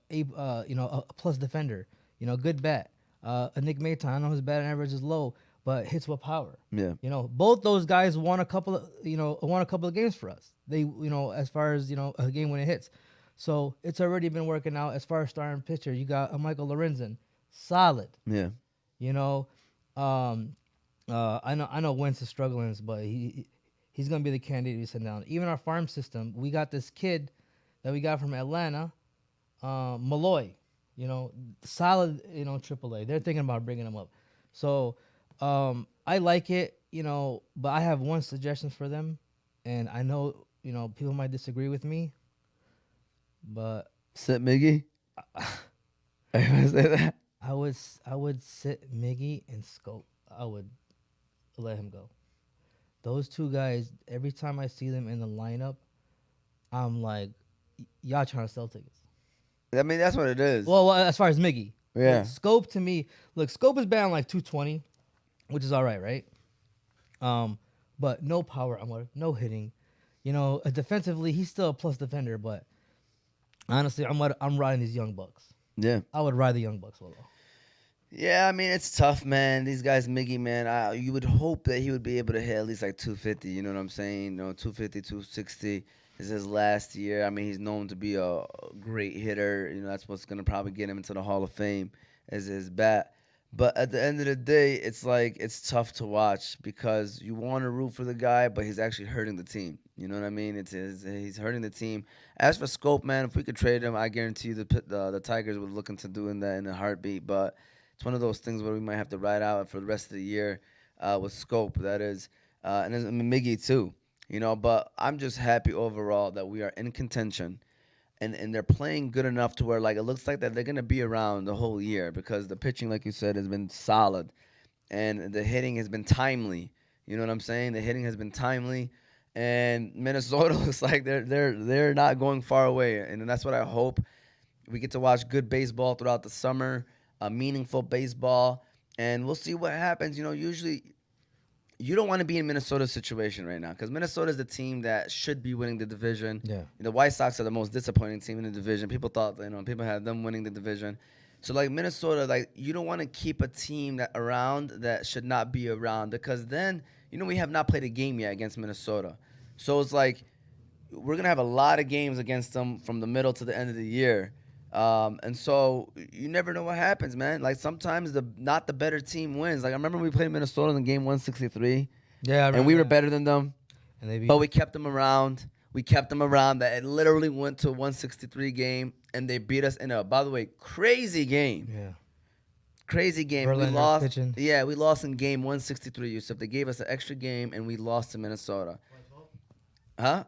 plus defender. You know, good bat. A Nick Maton, I know his batting average is low, but hits with power. Yeah. You know, both those guys won a couple of games for us. They, as far as, a game when it hits. So it's already been working out. As far as starting pitcher, you got Michael Lorenzen, solid. Yeah. You know, I know Wentz is struggling, but he's gonna be the candidate to send down. Even our farm system, we got this kid that we got from Atlanta, Malloy. You know, solid. AAA. They're thinking about bringing him up. So I like it. But I have one suggestion for them, and I know people might disagree with me, but Sit Miggy. I say that. I would sit Miggy and Scope. I would let him go. Those two guys, every time I see them in the lineup, I'm like, y'all trying to sell tickets. I mean, that's what it is. Well, as far as Miggy. Yeah. Scope, to me, Scope is batting like 220, which is all right? But no power, no hitting. Defensively, he's still a plus defender, but honestly, I'm riding these young bucks. Yeah. I would ride the young bucks a little. Yeah, I mean it's tough, man. These guys, Miggy, man. You would hope that he would be able to hit at least like 250. You know what I'm saying? You know, 250, 260 is his last year. I mean, he's known to be a great hitter. You know, that's what's gonna probably get him into the Hall of Fame is his bat. But at the end of the day, it's like it's tough to watch because you want to root for the guy, but he's actually hurting the team. You know what I mean? He's hurting the team. As for Scope, man, if we could trade him, I guarantee you the Tigers would look into doing that in a heartbeat. But it's one of those things where we might have to ride out for the rest of the year with Scope. That is, and then Miggy too. You know, but I'm just happy overall that we are in contention, and they're playing good enough to where like it looks like that they're gonna be around the whole year because the pitching, like you said, has been solid, and the hitting has been timely. You know what I'm saying? The hitting has been timely, and Minnesota looks like they're not going far away, and that's what I hope. We get to watch good baseball throughout the summer, meaningful baseball, and we'll see what happens. You know, usually you don't want to be in Minnesota's situation right now because Minnesota is the team that should be winning the division. Yeah. The White Sox are the most disappointing team in the division. People thought, people had them winning the division. So like Minnesota, like you don't want to keep a team that around that should not be around because then we have not played a game yet against Minnesota. So it's like we're gonna have a lot of games against them from the middle to the end of the year. And so you never know what happens, man. Like sometimes not the better team wins. Like I remember we played Minnesota in game 163. Yeah, and we were better than them, And they beat. but we kept them around. We kept them around. That it literally went to a 163 game, and they beat us in a, by the way, crazy game. Yeah. Crazy game. Verlander We lost. pitching. Yeah, we lost in game 163. Yusuf. They gave us an extra game, and we lost to Minnesota. Huh?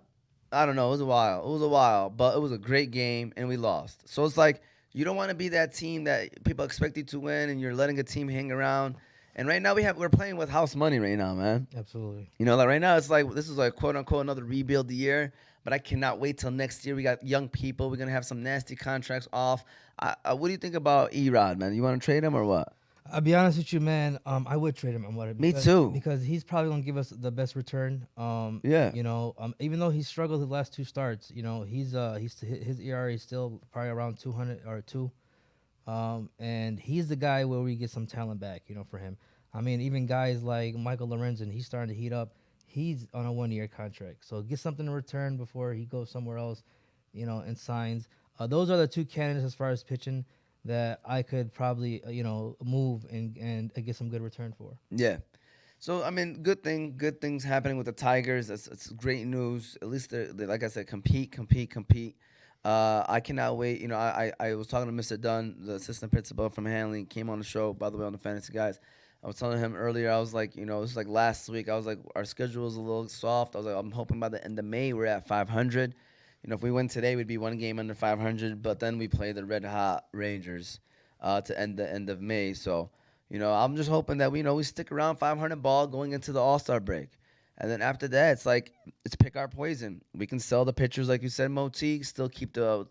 I don't know. It was a while, but it was a great game, and we lost. So it's like you don't want to be that team that people expect you to win, and you're letting a team hang around. And right now we're playing with house money right now, man. Absolutely. You know, like right now it's like this is like quote unquote another rebuild year, but I cannot wait till next year. We got young people. We're gonna have some nasty contracts off. What do you think about Erod, man? You want to trade him or what? I'll be honest with you, man. I would trade him. Me too. Because he's probably gonna give us the best return. Yeah. You know, even though he struggled his last two starts, you know, his ERA is still probably around 200 or 2. And he's the guy where we get some talent back, you know, for him. I mean, even guys like Michael Lorenzen, he's starting to heat up. He's on a 1-year contract, so get something in return before he goes somewhere else, you know, and signs. Those are the two candidates as far as pitching that I could probably, move and get some good return for. Yeah. So I mean, good things happening with the Tigers. It's great news. At least they like I said, compete. I cannot wait. You know, I was talking to Mr. Dunn, the assistant principal from Hanley, came on the show, by the way, on the Fantasy Guys. I was telling him earlier, I was like, this was like last week. I was like, our schedule is a little soft. I was like, I'm hoping by the end of May we're at 500. You know, if we win today, we'd be one game under 500. But then we play the Red Hot Rangers to end the end of May. So, I'm just hoping that we stick around 500 ball going into the All-Star break. And then after that, it's like it's pick our poison. We can sell the pitchers, like you said, Motique. Still keep the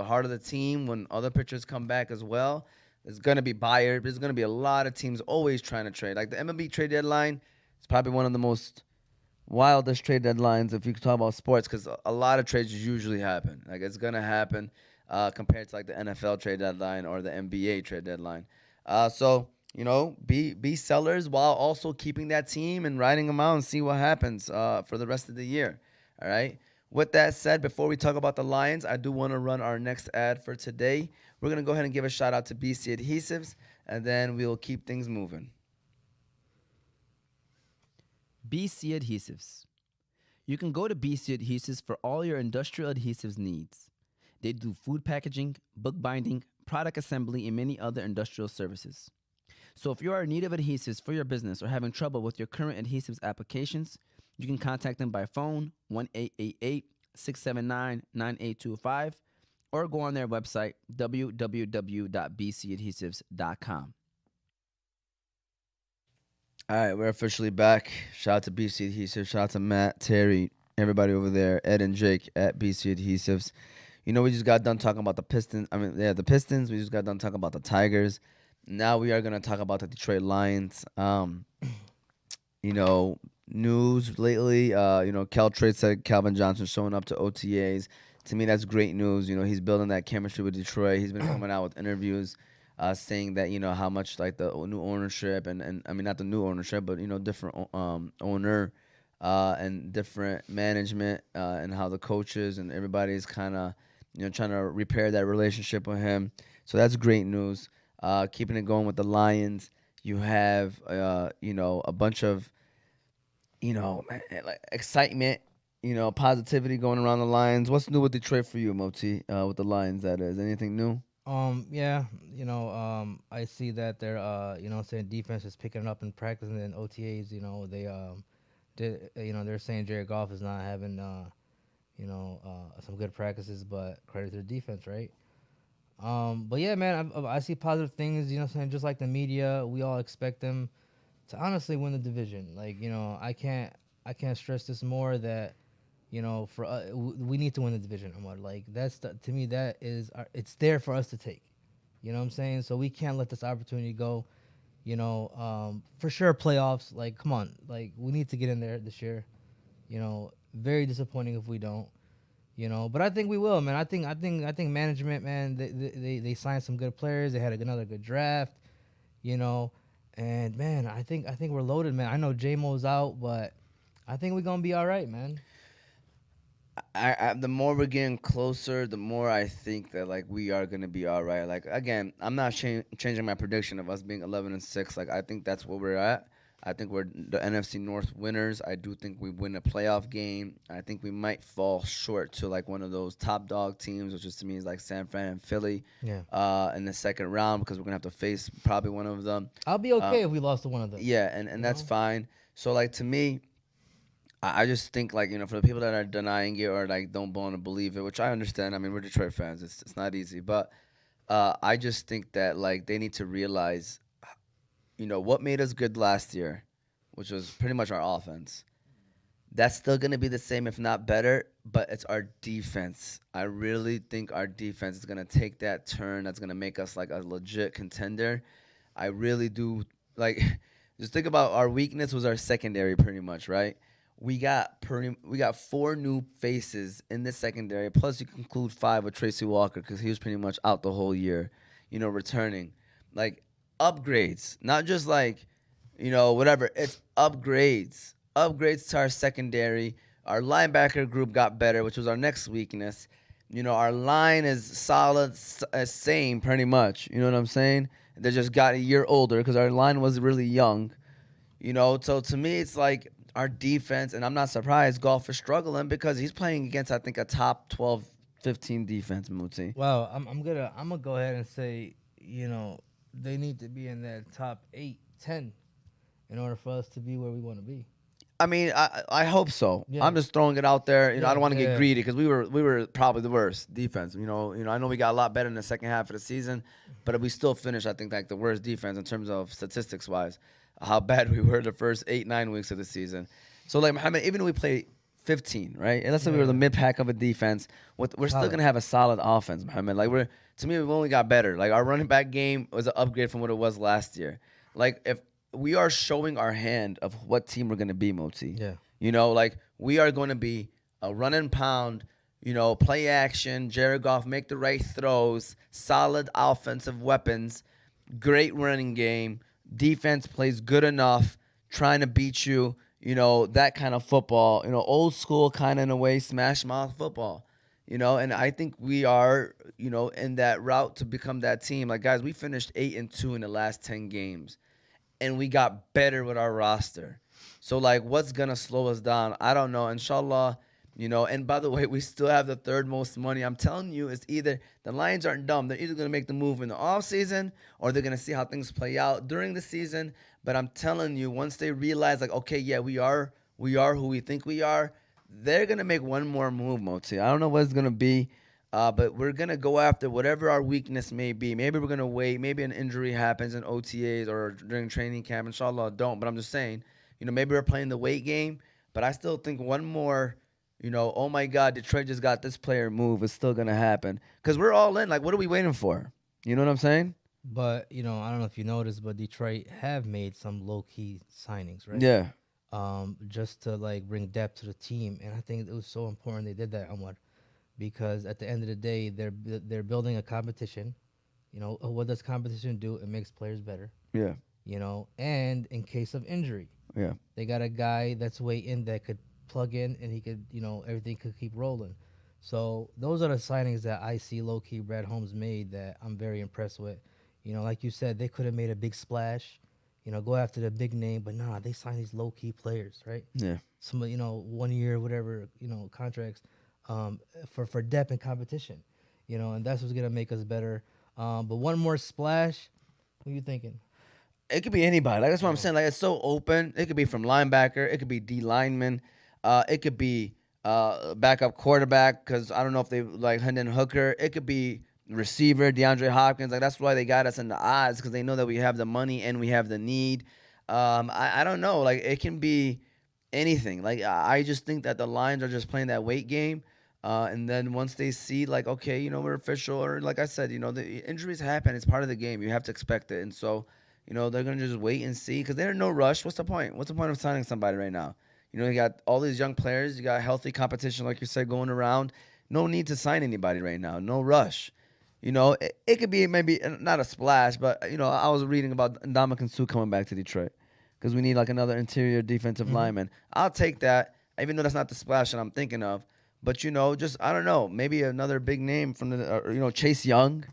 heart of the team when other pitchers come back as well. There's gonna be buyers. There's gonna be a lot of teams always trying to trade. Like the MLB trade deadline, it's probably one of the most wildest trade deadlines if you could talk about sports because a lot of trades usually happen. Like it's gonna happen compared to like the NFL trade deadline or the NBA trade deadline. So be sellers while also keeping that team and riding them out and see what happens for the rest of the year. All right. With that said, before we talk about the Lions, I do want to run our next ad for today. We're going to go ahead and give a shout out to BC Adhesives, and then we'll keep things moving. BC Adhesives. You can go to BC Adhesives for all your industrial adhesives needs. They do food packaging, book binding, product assembly, and many other industrial services. So if you are in need of adhesives for your business or having trouble with your current adhesives applications, you can contact them by phone 1-888-679-9825 or go on their website www.bcadhesives.com. All right, we're officially back. Shout out to BC Adhesives. Shout out to Matt, Terry, everybody over there, Ed and Jake at BC Adhesives. We just got done talking about the Pistons. The Pistons. We just got done talking about the Tigers. Now we are going to talk about the Detroit Lions. News lately, Caltrate said Calvin Johnson showing up to OTAs. To me, that's great news. He's building that chemistry with Detroit. He's been coming out with interviews. saying that how much like the new ownership and I mean not the new ownership, but different owner and different management and how the coaches and everybody's kind of trying to repair that relationship with him. So that's great news. Keeping it going with the Lions, you have a bunch of man, like excitement, positivity going around the Lions. What's new with Detroit for you, Moti? With the Lions, that is. Anything new? Yeah, I see that they're, saying defense is picking up in practice and then OTAs. They they're saying Jared Goff is not having, some good practices, but credit to the defense, right? But yeah, man, I see positive things. Saying just like the media, we all expect them to honestly win the division. Like, I can't stress this more that for we need to win the division. Like to me that is it's there for us to take. You know what I'm saying? So we can't let this opportunity go. For sure playoffs. Like, come on, like we need to get in there this year. Very disappointing if we don't. But I think we will, man. I think management, man. They signed some good players. They had another good draft. And man, I think we're loaded, man. I know J-Mo's out, but I think we're gonna be all right, man. The more we're getting closer, the more I think that like we are gonna be all right. Like again, I'm not changing my prediction of us being 11-6. Like I think that's where we're at. I think we're the NFC North winners. I do think we win a playoff game. I think we might fall short to like one of those top dog teams, which is to me is like San Fran and Philly. Yeah. In the second round because we're gonna have to face probably one of them. I'll be okay if we lost to one of them. Yeah, and that's fine. So like to me, I just think like for the people that are denying it or like don't want to believe it, which I understand. I mean we're Detroit fans. It's not easy, but I just think that like they need to realize, what made us good last year, which was pretty much our offense. That's still gonna be the same, if not better. But it's our defense. I really think our defense is gonna take that turn. That's gonna make us like a legit contender. I really do. Like, just think about our weakness was our secondary, pretty much, right? We got 4 new faces in the secondary. Plus, you can include 5 with Tracy Walker because he was pretty much out the whole year, returning. Like, upgrades, not just like, whatever. It's upgrades. Upgrades to our secondary. Our linebacker group got better, which was our next weakness. Our line is solid, same pretty much. You know what I'm saying? They just got a year older because our line was really young. So to me, it's like our defense, and I'm not surprised Golf is struggling because he's playing against, I think, a top 12, 15 defense, Muti. Well, I'm gonna go ahead and say, they need to be in that top 8, 10 in order for us to be where we want to be. I mean, I hope so. Yeah. I'm just throwing it out there. I don't want to get yeah. greedy because we were probably the worst defense. I know we got a lot better in the second half of the season, but we still finished, I think, like the worst defense in terms of statistics wise. How bad we were the first 8-9 weeks of the season. So like Mohammed, even if we play 15, right? And let's say we were the mid pack of a defense, we're still gonna have a solid offense, Mohammed. Like to me, we've only got better. Like our running back game was an upgrade from what it was last year. Like if we are showing our hand of what team we're gonna be, Moti. Yeah. Like we are going to be a run and pound. Play action. Jared Goff make the right throws. Solid offensive weapons. Great running game. Defense plays good enough. Trying to beat you. That kind of football. Old school kind of in a way, smash mouth football. And I think we are, in that route to become that team. Like guys, we finished 8-2 in the last 10 games. And we got better with our roster. So, like, what's going to slow us down? I don't know. Inshallah, and by the way, we still have the third most money. I'm telling you, it's either the Lions aren't dumb. They're either going to make the move in the offseason or they're going to see how things play out during the season. But I'm telling you, once they realize, like, okay, yeah, we are who we think we are, they're going to make one more move, Moti. I don't know what it's going to be. But we're going to go after whatever our weakness may be. Maybe we're going to wait. Maybe an injury happens in OTAs or during training camp. Inshallah, don't. But I'm just saying, maybe we're playing the weight game. But I still think one more, oh, my God, Detroit just got this player move is still going to happen. Because we're all in. Like, what are we waiting for? You know what I'm saying? But, I don't know if you noticed, but Detroit have made some low-key signings, right? Yeah. Just to, like, bring depth to the team. And I think it was so important they did that, Amar. Because at the end of the day, they're building a competition. You know, what does competition do? It makes players better. Yeah. You know, and in case of injury, Yeah. they got a guy that's waiting that could plug in and he could, everything could keep rolling. So those are the signings that I see low key Brad Holmes made that I'm very impressed with. You know, like you said, they could have made a big splash, go after the big name, but nah, they signed these low key players, right? Yeah. Some 1 year, whatever, contracts, for depth and competition, and that's what's gonna make us better. But one more splash, who you thinking? It could be anybody. Like that's what I'm saying. Like it's so open. It could be from linebacker. It could be D lineman. It could be backup quarterback because I don't know if they like Hendon Hooker. It could be receiver DeAndre Hopkins. Like that's why they got us in the odds because they know that we have the money and we have the need. I don't know. Like it can be anything. Like I just think that the Lions are just playing that weight game. And then once they see like, okay, we're official, or like I said, the injuries happen. It's part of the game. You have to expect it. And so, they're going to just wait and see because they're in no rush. What's the point? What's the point of signing somebody right now? You got all these young players. You got healthy competition, like you said, going around. No need to sign anybody right now. No rush. It could be maybe not a splash, but, I was reading about Ndamukong Suh coming back to Detroit because we need like another interior defensive lineman. I'll take that, even though that's not the splash that I'm thinking of. But, just, I don't know, maybe another big name from the, Chase Young,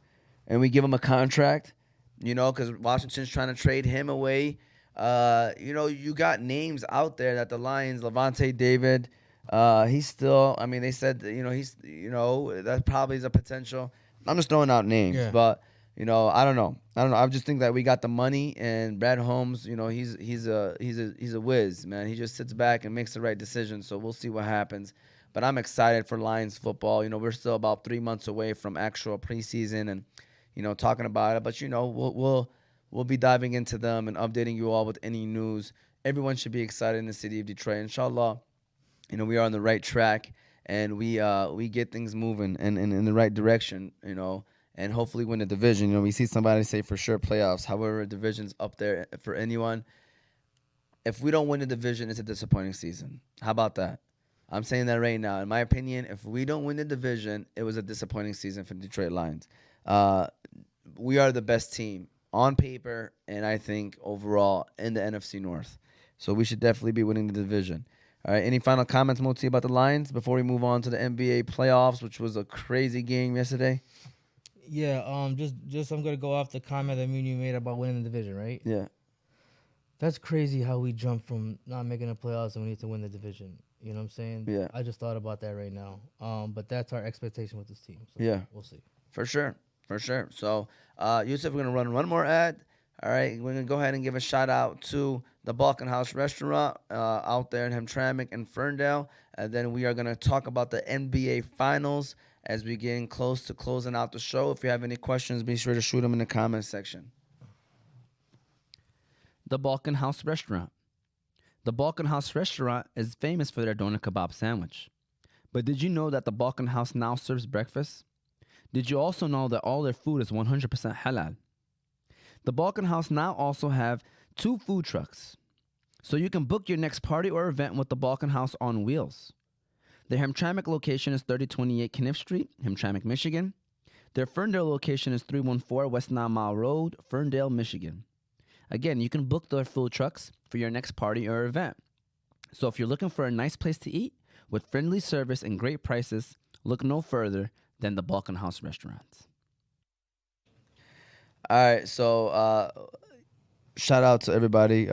and we give him a contract. Because Washington's trying to trade him away. You got names out there that the Lions, Levante David, he's still, I mean, they said, he's, that probably is a potential. I'm just throwing out names, but, I don't know. I just think that we got the money, and Brad Holmes, he's a whiz, man. He just sits back and makes the right decision, so we'll see what happens. But I'm excited for Lions football. We're still about 3 months away from actual preseason and, talking about it. But, we'll be diving into them and updating you all with any news. Everyone should be excited in the city of Detroit. Inshallah, we are on the right track and we get things moving and in the right direction, and hopefully win the division. We see somebody say for sure playoffs. However, division's up there for anyone. If we don't win the division, it's a disappointing season. How about that? I'm saying that right now. In my opinion, if we don't win the division, it was a disappointing season for the Detroit Lions. We are the best team on paper, and I think overall in the NFC North. So we should definitely be winning the division. All right, any final comments, Moti, about the Lions before we move on to the NBA playoffs, which was a crazy game yesterday? Yeah, just I'm gonna go off the comment that me and you made about winning the division, right? Yeah. That's crazy how we jump from not making the playoffs and we need to win the division. You know what I'm saying? Yeah. I just thought about that right now. But that's our expectation with this team. So Yeah. we'll see. For sure. So, Yusuf, we're going to run one more ad. All right. We're going to go ahead and give a shout out to the Balkan House Restaurant out there in Hamtramck and Ferndale. And then we are going to talk about the NBA Finals as we get close to closing out the show. If you have any questions, be sure to shoot them in the comment section. The Balkan House Restaurant. The Balkan House Restaurant is famous for their doner kebab sandwich. But did you know that the Balkan House now serves breakfast? Did you also know that all their food is 100% halal? The Balkan House now also have 2 food trucks, so you can book your next party or event with the Balkan House on wheels. Their Hamtramck location is 3028 Kniff Street, Hamtramck, Michigan. Their Ferndale location is 314 West 9 Mile Road, Ferndale, Michigan. Again, you can book their food trucks for your next party or event. So if you're looking for a nice place to eat with friendly service and great prices, look no further than the Balkan House Restaurants. All right. So shout out to everybody.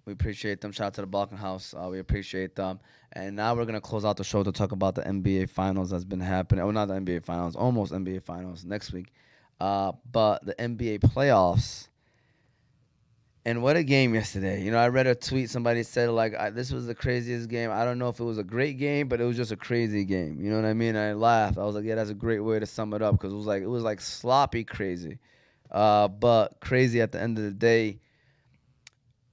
We appreciate them. Shout out to the Balkan House. We appreciate them. And now we're going to close out the show to talk about the NBA Finals that's been happening. Oh, not the NBA Finals. Almost NBA Finals next week. But the NBA playoffs. And what a game yesterday. I read a tweet. Somebody said, this was the craziest game. I don't know if it was a great game, but it was just a crazy game. You know what I mean? I laughed. I was like, yeah, that's a great way to sum it up because it was like sloppy crazy. But crazy at the end of the day.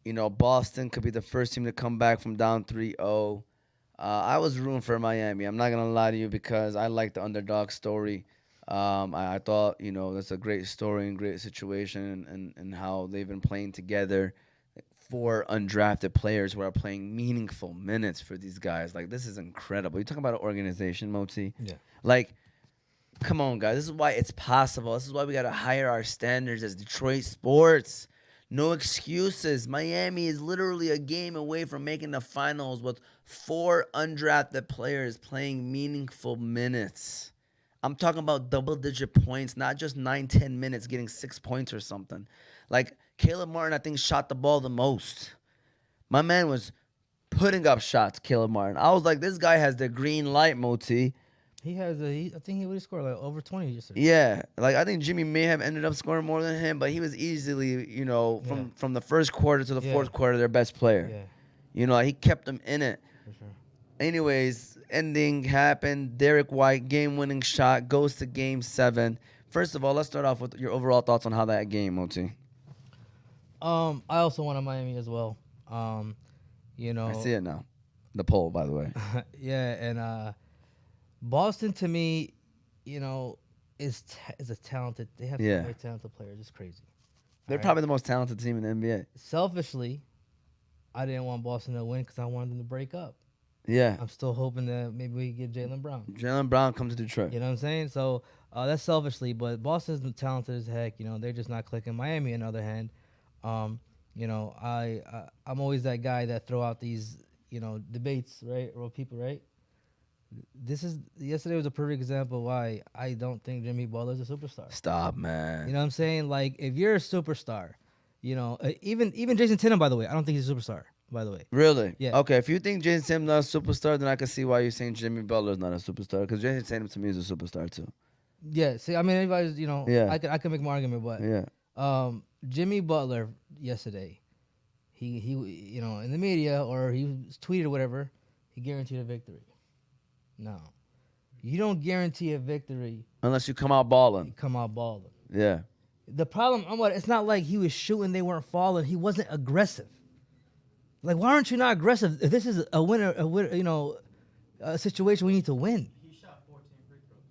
Boston could be the first team to come back from down 3-0. I was rooting for Miami. I'm not going to lie to you because I like the underdog story. I thought, that's a great story and great situation and how they've been playing together. 4 undrafted players who are playing meaningful minutes for these guys. This is incredible. You're talking about an organization, Moti. Yeah. Come on, guys. This is why it's possible. This is why we gotta higher our standards as Detroit sports. No excuses. Miami is literally a game away from making the finals with 4 undrafted players playing meaningful minutes. I'm talking about double-digit points, not just 9, 10 minutes getting 6 points or something. Like Caleb Martin, I think shot the ball the most. My man was putting up shots, Caleb Martin. I was like, this guy has the green light, Moti. He has I think he would have scored like over 20 yesterday. Yeah, like I think Jimmy may have ended up scoring more than him, but he was easily, from the first quarter to the fourth quarter, their best player. Yeah, You know, he kept them in it. for sure. Anyways, ending happened. Derek White, game-winning shot, goes to Game 7. First of all, let's start off with your overall thoughts on how that game, Moti. I also wanted Miami as well. You know, I see it now. The poll, by the way. yeah, and Boston to me, you know, is a talented. They have Yeah. very talented players. It's crazy. They're Alright? probably the most talented team in the NBA. Selfishly, I didn't want Boston to win because I wanted them to break up. Yeah. I'm still hoping that maybe we get Jaylen Brown. Jaylen Brown comes to Detroit. You know what I'm saying? So that's selfishly, but Boston's talented as heck. You know, they're just not clicking. Miami, on the other hand, you know, I'm always that guy that throw out these, you know, debates, right? Or people, right? Yesterday was a perfect example why I don't think Jimmy Butler's a superstar. Stop, man. You know what I'm saying? Like, if you're a superstar, you know, even Jason Tatum, by the way, I don't think he's a superstar. By the way, Really? Yeah. Okay, if you think Jason Tatum's not a superstar, then I can see why you're saying Jimmy Butler's not a superstar. Because Jason Tatum to me is a superstar too. yeah. See, I mean, everybody's, you know, Yeah. I can make my argument, but Yeah. Jimmy Butler yesterday, he you know, in the media or he tweeted or whatever, he guaranteed a victory. No, you don't guarantee a victory. Unless you come out balling. Come out balling. Yeah. The problem, it's not like he was shooting, they weren't falling. He wasn't aggressive. Like, why aren't you not aggressive? If this is a winner, you know, a situation we need to win. He shot 14 free throws.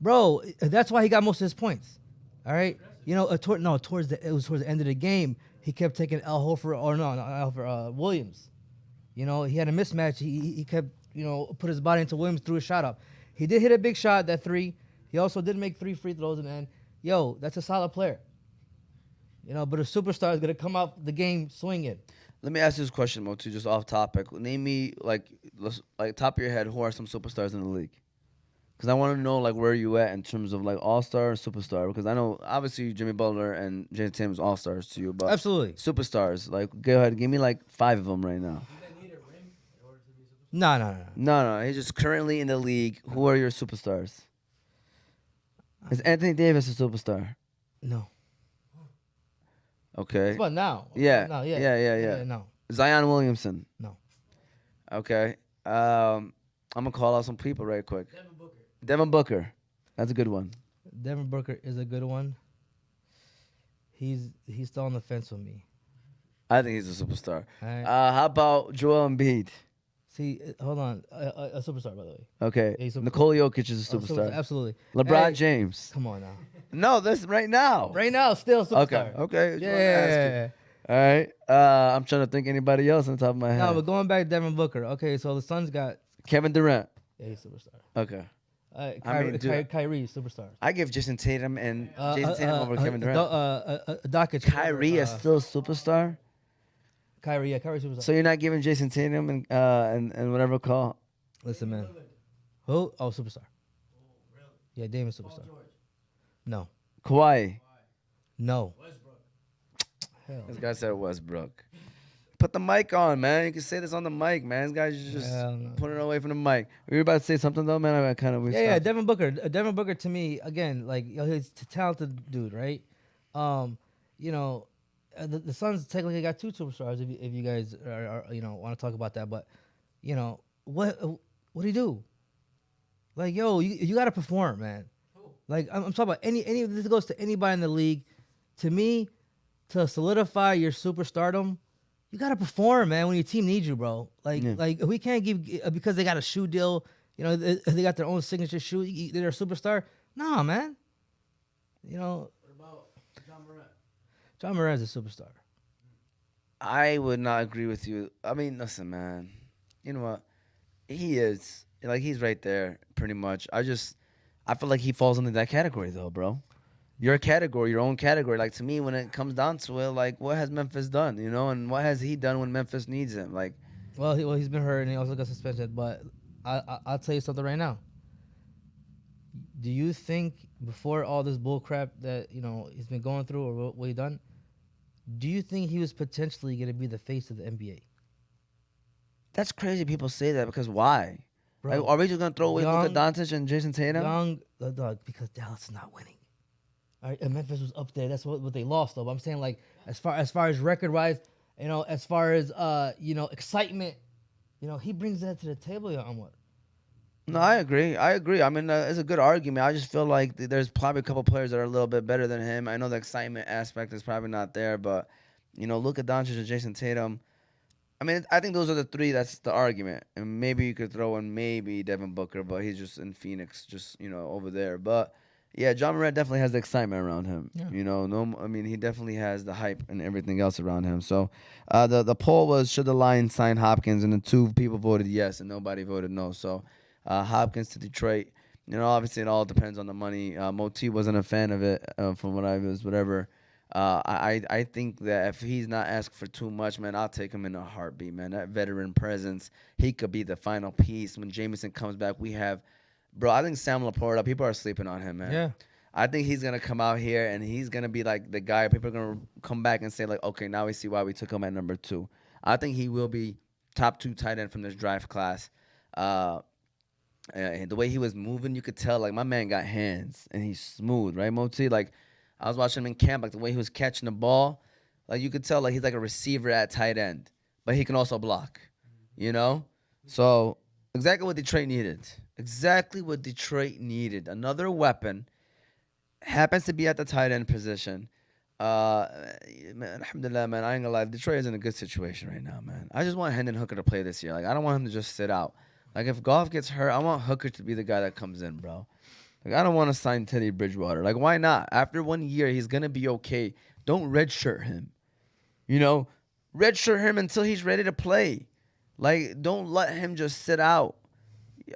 Bro, that's why he got most of his points. All right, you know, it was towards the end of the game. He kept taking Williams. You know, he had a mismatch. He kept, you know, put his body into Williams, threw a shot up. He did hit a big shot, that 3. He also did make 3 free throws in the end. Yo, that's a solid player. You know, but a superstar is gonna come out the game swinging. Let me ask you this question, Moti, just off topic. Name me, like top of your head, who are some superstars in the league? Because I want to know, like, where you at in terms of, like, all-star or superstar. Because I know, obviously, Jimmy Butler and Jason Tatum's all-stars to you. But Absolutely. superstars, like, go ahead. Give me, like, 5 of them right now. Do they need a ring in order to be a superstar? No. No. He's just currently in the league. Who are your superstars? Is Anthony Davis a superstar? No. Okay. But now. Yeah. No, Yeah. No. Zion Williamson. No. Okay. I'm going to call out some people right quick. Devin Booker. Devin Booker. That's a good one. Devin Booker is a good one. He's still on the fence with me. I think he's a superstar. All right. How about Joel Embiid? See, hold on. A superstar, by the way. Okay. Yeah, he's a- Nicole Jokic is a Oh, superstar. absolutely. LeBron Hey, James. Come on now. No, this right now. Right now, still a superstar. Okay. Just wanted to ask Yeah. you. All right. I'm trying to think anybody else on the top of my head. No, but going back to Devin Booker. Okay, so the Suns got. Kevin Durant. Yeah, he's a superstar. Okay. Kyrie, dude- Kyrie, superstar. I give Jason Tatum and Jason Tatum over Kevin Durant. Doncic. Kyrie is still a superstar. Kyrie, yeah, Kyrie superstar. So you're not giving Jason Tatum and whatever call. Listen, man. Lillard. Who? Oh, superstar. Oh, really? Yeah, Dame is Paul superstar. George. No. Kawhi. No. Westbrook. Hell. This guy said Westbrook. Put the mic on, man. You can say this on the mic, man. This guy's just Hell no. putting it away from the mic. Were you about to say something though, man? I kind of Yeah, Devin Booker. Devin Booker to me, again, like, he's a talented dude, right? You know, the Suns technically got 2 superstars. If you guys are you know, want to talk about that, but you know what do you do? Like, yo, you got to perform, man. Who? Like, I'm talking about any. This goes to anybody in the league. To me, to solidify your superstardom, you got to perform, man. When your team needs you, bro. Like, Yeah. like we can't give because they got a shoe deal. You know, they got their own signature shoe. They're a superstar. Nah, man. You know, What about John Morant? John Morant's a superstar. I would not agree with you. I mean, listen, man. You know what? He is like he's right there, pretty much. I feel like he falls into that category though, bro. Your category, your own category. Like to me, when it comes down to it, like what has Memphis done, you know, and what has he done when Memphis needs him? Like, He's been hurt and he also got suspended. But I'll tell you something right now. Do you think before all this bull crap that he's been going through or what he done, do you think he was potentially going to be the face of the NBA? that's crazy. People say that because why? Bro, Like, are we just gonna throw away Luka young- Doncic and Jason Tatum? dog, because Dallas is not winning. All right, and Memphis was up there. That's what they lost though. But I'm saying like as far as record wise, as far as excitement, he brings that to the table, Anwar. No, I agree. I mean, it's a good argument. I just feel like there's probably a couple players that are a little bit better than him. I know the excitement aspect is probably not there, but Luka Doncic and Jason Tatum. I mean, I think those are the three. That's the argument, and maybe you could throw in maybe Devin Booker, but he's just in Phoenix, just over there. But yeah, John Morant definitely has the excitement around him. Yeah. I mean, he definitely has the hype and everything else around him. So, the poll was should the Lions sign Hopkins, and the 2 people voted yes, and nobody voted no. So, Hopkins to Detroit. Obviously it all depends on the money. Moti wasn't a fan of it, from what I was, whatever. I think that if he's not asking for too much, man, I'll take him in a heartbeat, man. That veteran presence, he could be the final piece. When Jameson comes back, bro, I think Sam Laporta, people are sleeping on him, man. Yeah. I think he's going to come out here and he's going to be like the guy. People are going to come back and say, like, okay, now we see why we took him at number 2. I think he will be top 2 tight end from this draft class. And the way he was moving, you could tell, like, my man got hands and he's smooth, right, Moti? Like, I was watching him in camp, like, the way he was catching the ball, like, you could tell, like, he's like a receiver at tight end, but he can also block, So, exactly what Detroit needed. Exactly what Detroit needed. Another weapon. Happens to be at the tight end position. Man, alhamdulillah, man, I ain't gonna lie. Detroit is in a good situation right now, man. I just want Hendon Hooker to play this year. Like, I don't want him to just sit out. Like, if Goff gets hurt, I want Hooker to be the guy that comes in, bro. Like, I don't want to sign Teddy Bridgewater. Like, why not? After 1 year, he's going to be okay. Don't redshirt him. Redshirt him until he's ready to play. Like, don't let him just sit out.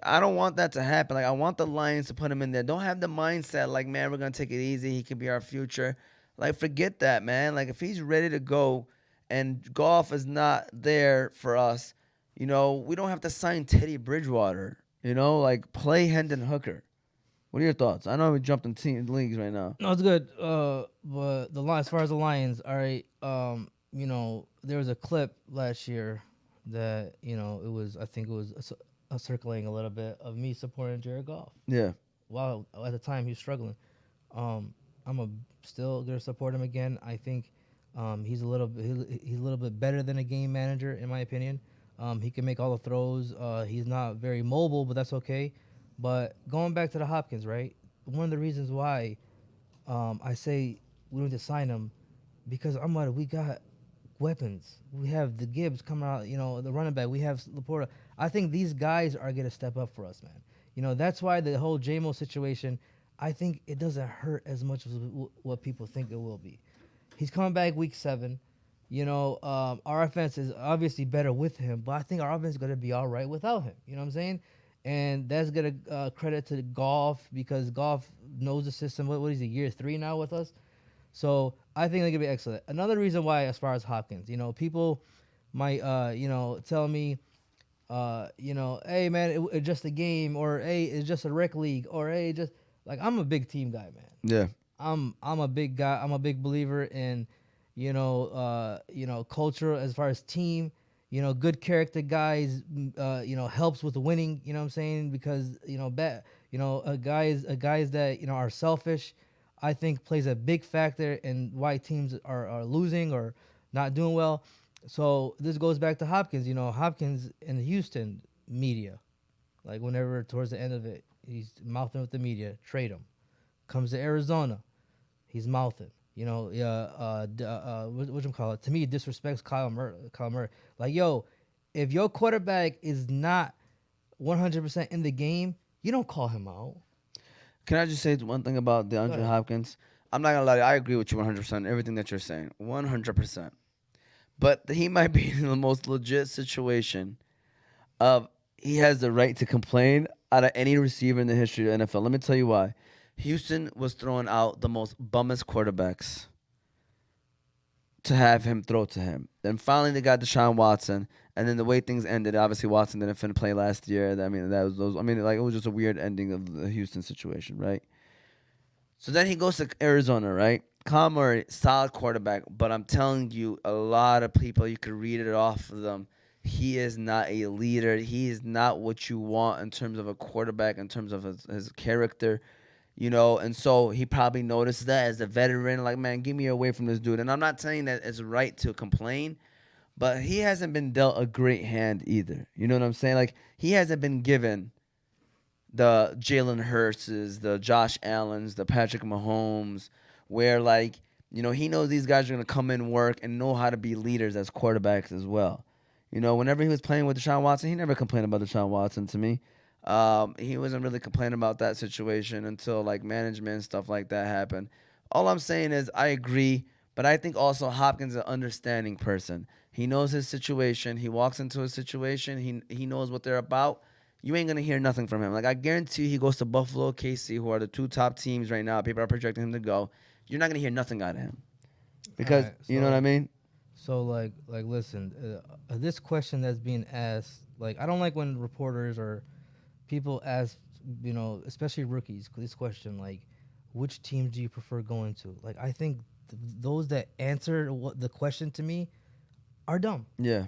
I don't want that to happen. Like, I want the Lions to put him in there. Don't have the mindset like, man, we're going to take it easy. He could be our future. Like, forget that, man. Like, if he's ready to go and Goff is not there for us, we don't have to sign Teddy Bridgewater. Like, play Hendon Hooker. What are your thoughts? I know we jumped in leagues right now. No, it's good. But as far as the Lions, all right. There was a clip last year that I think it was circulating a little bit of me supporting Jared Goff. Yeah. While at the time he was struggling, I'm still gonna support him again. I think he's a little bit better than a game manager in my opinion. He can make all the throws. He's not very mobile, but that's okay. But going back to the Hopkins, right? One of the reasons why I say we need to sign him because we got weapons. We have the Gibbs coming out, the running back. We have Laporta. I think these guys are going to step up for us, man. That's why the whole JMO situation, I think it doesn't hurt as much as what people think it will be. He's coming back week 7. Our offense is obviously better with him, but I think our offense is going to be all right without him. You know what I'm saying? And that's going to credit to Goff because Goff knows the system. What is he, year 3 now with us? So I think they're going to be excellent. Another reason why, as far as Hopkins, people might, tell me, hey, man, it's just a game, or hey, it's just a rec league, or hey, just like I'm a big team guy, man. Yeah. I'm a big guy. I'm a big believer in, culture as far as team. Good character guys, helps with the winning. You know what I'm saying? Because guys that are selfish, I think plays a big factor in why teams are losing or not doing well. So this goes back to Hopkins. Hopkins in Houston media, like whenever towards the end of it, he's mouthing with the media, trade him. Comes to Arizona, he's mouthing. What you call it? To me, disrespects Kyle Murray. Like, yo, if your quarterback is not 100% in the game, you don't call him out. Can I just say one thing about DeAndre Hopkins? I'm not going to lie to you. I agree with you 100%. Everything that you're saying. 100%. But he might be in the most legit situation of he has the right to complain out of any receiver in the history of the NFL. Let me tell you why. Houston was throwing out the most bummest quarterbacks to have him throw to him. Then finally they got Deshaun Watson, and then the way things ended, obviously Watson didn't fin play last year. I mean, that was those. I mean, like it was just a weird ending of the Houston situation, right? So then he goes to Arizona, right? Kyle Murray, solid quarterback, but I'm telling you, a lot of people, you could read it off of them. He is not a leader. He is not what you want in terms of a quarterback, in terms of his character, And so he probably noticed that as a veteran, like, man, get me away from this dude. And I'm not saying that it's right to complain, but he hasn't been dealt a great hand either. You know what I'm saying? Like, he hasn't been given the Jalen Hurts, the Josh Allens, the Patrick Mahomes, where, like, he knows these guys are going to come in, work, and know how to be leaders as quarterbacks as well. Whenever he was playing with Deshaun Watson, he never complained about Deshaun Watson to me. He wasn't really complaining about that situation until, like, management and stuff like that happened. All I'm saying is I agree, but I think also Hopkins is an understanding person. He knows his situation. He walks into a situation. He knows what they're about. You ain't going to hear nothing from him. Like, I guarantee you he goes to Buffalo, KC, who are the two top teams right now. People are projecting him to go. You're not going to hear nothing out of him. Because, Alright, you know what I mean? So, like, listen, this question that's being asked, like, I don't like when reporters or people ask, especially rookies, this question, like, which teams do you prefer going to? Like, I think those that answer the question to me are dumb. Yeah.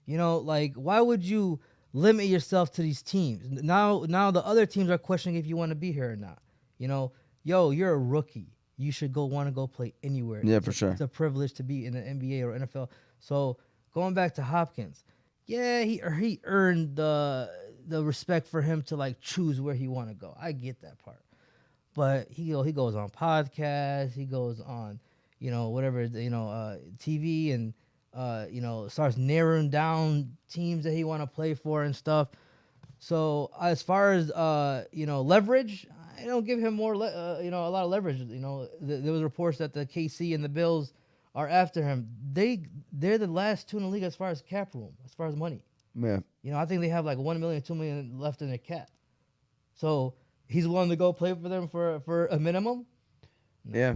Like, why would you limit yourself to these teams? Now the other teams are questioning if you want to be here or not. You're a rookie. You should want to go play anywhere. Yeah, for sure. It's a privilege to be in the NBA or NFL. So going back to Hopkins, yeah, he earned the respect for him to, like, choose where he want to go. I get that part, but he goes on podcasts, he goes on, whatever, TV, and starts narrowing down teams that he want to play for and stuff. So as far as leverage, I don't give him more, a lot of leverage. There was reports that the KC and the Bills are after him. They're the last two in the league as far as cap room, as far as money. Yeah. I think they have like 1 million, 2 million left in their cap. So he's willing to go play for them for a minimum. No. Yeah,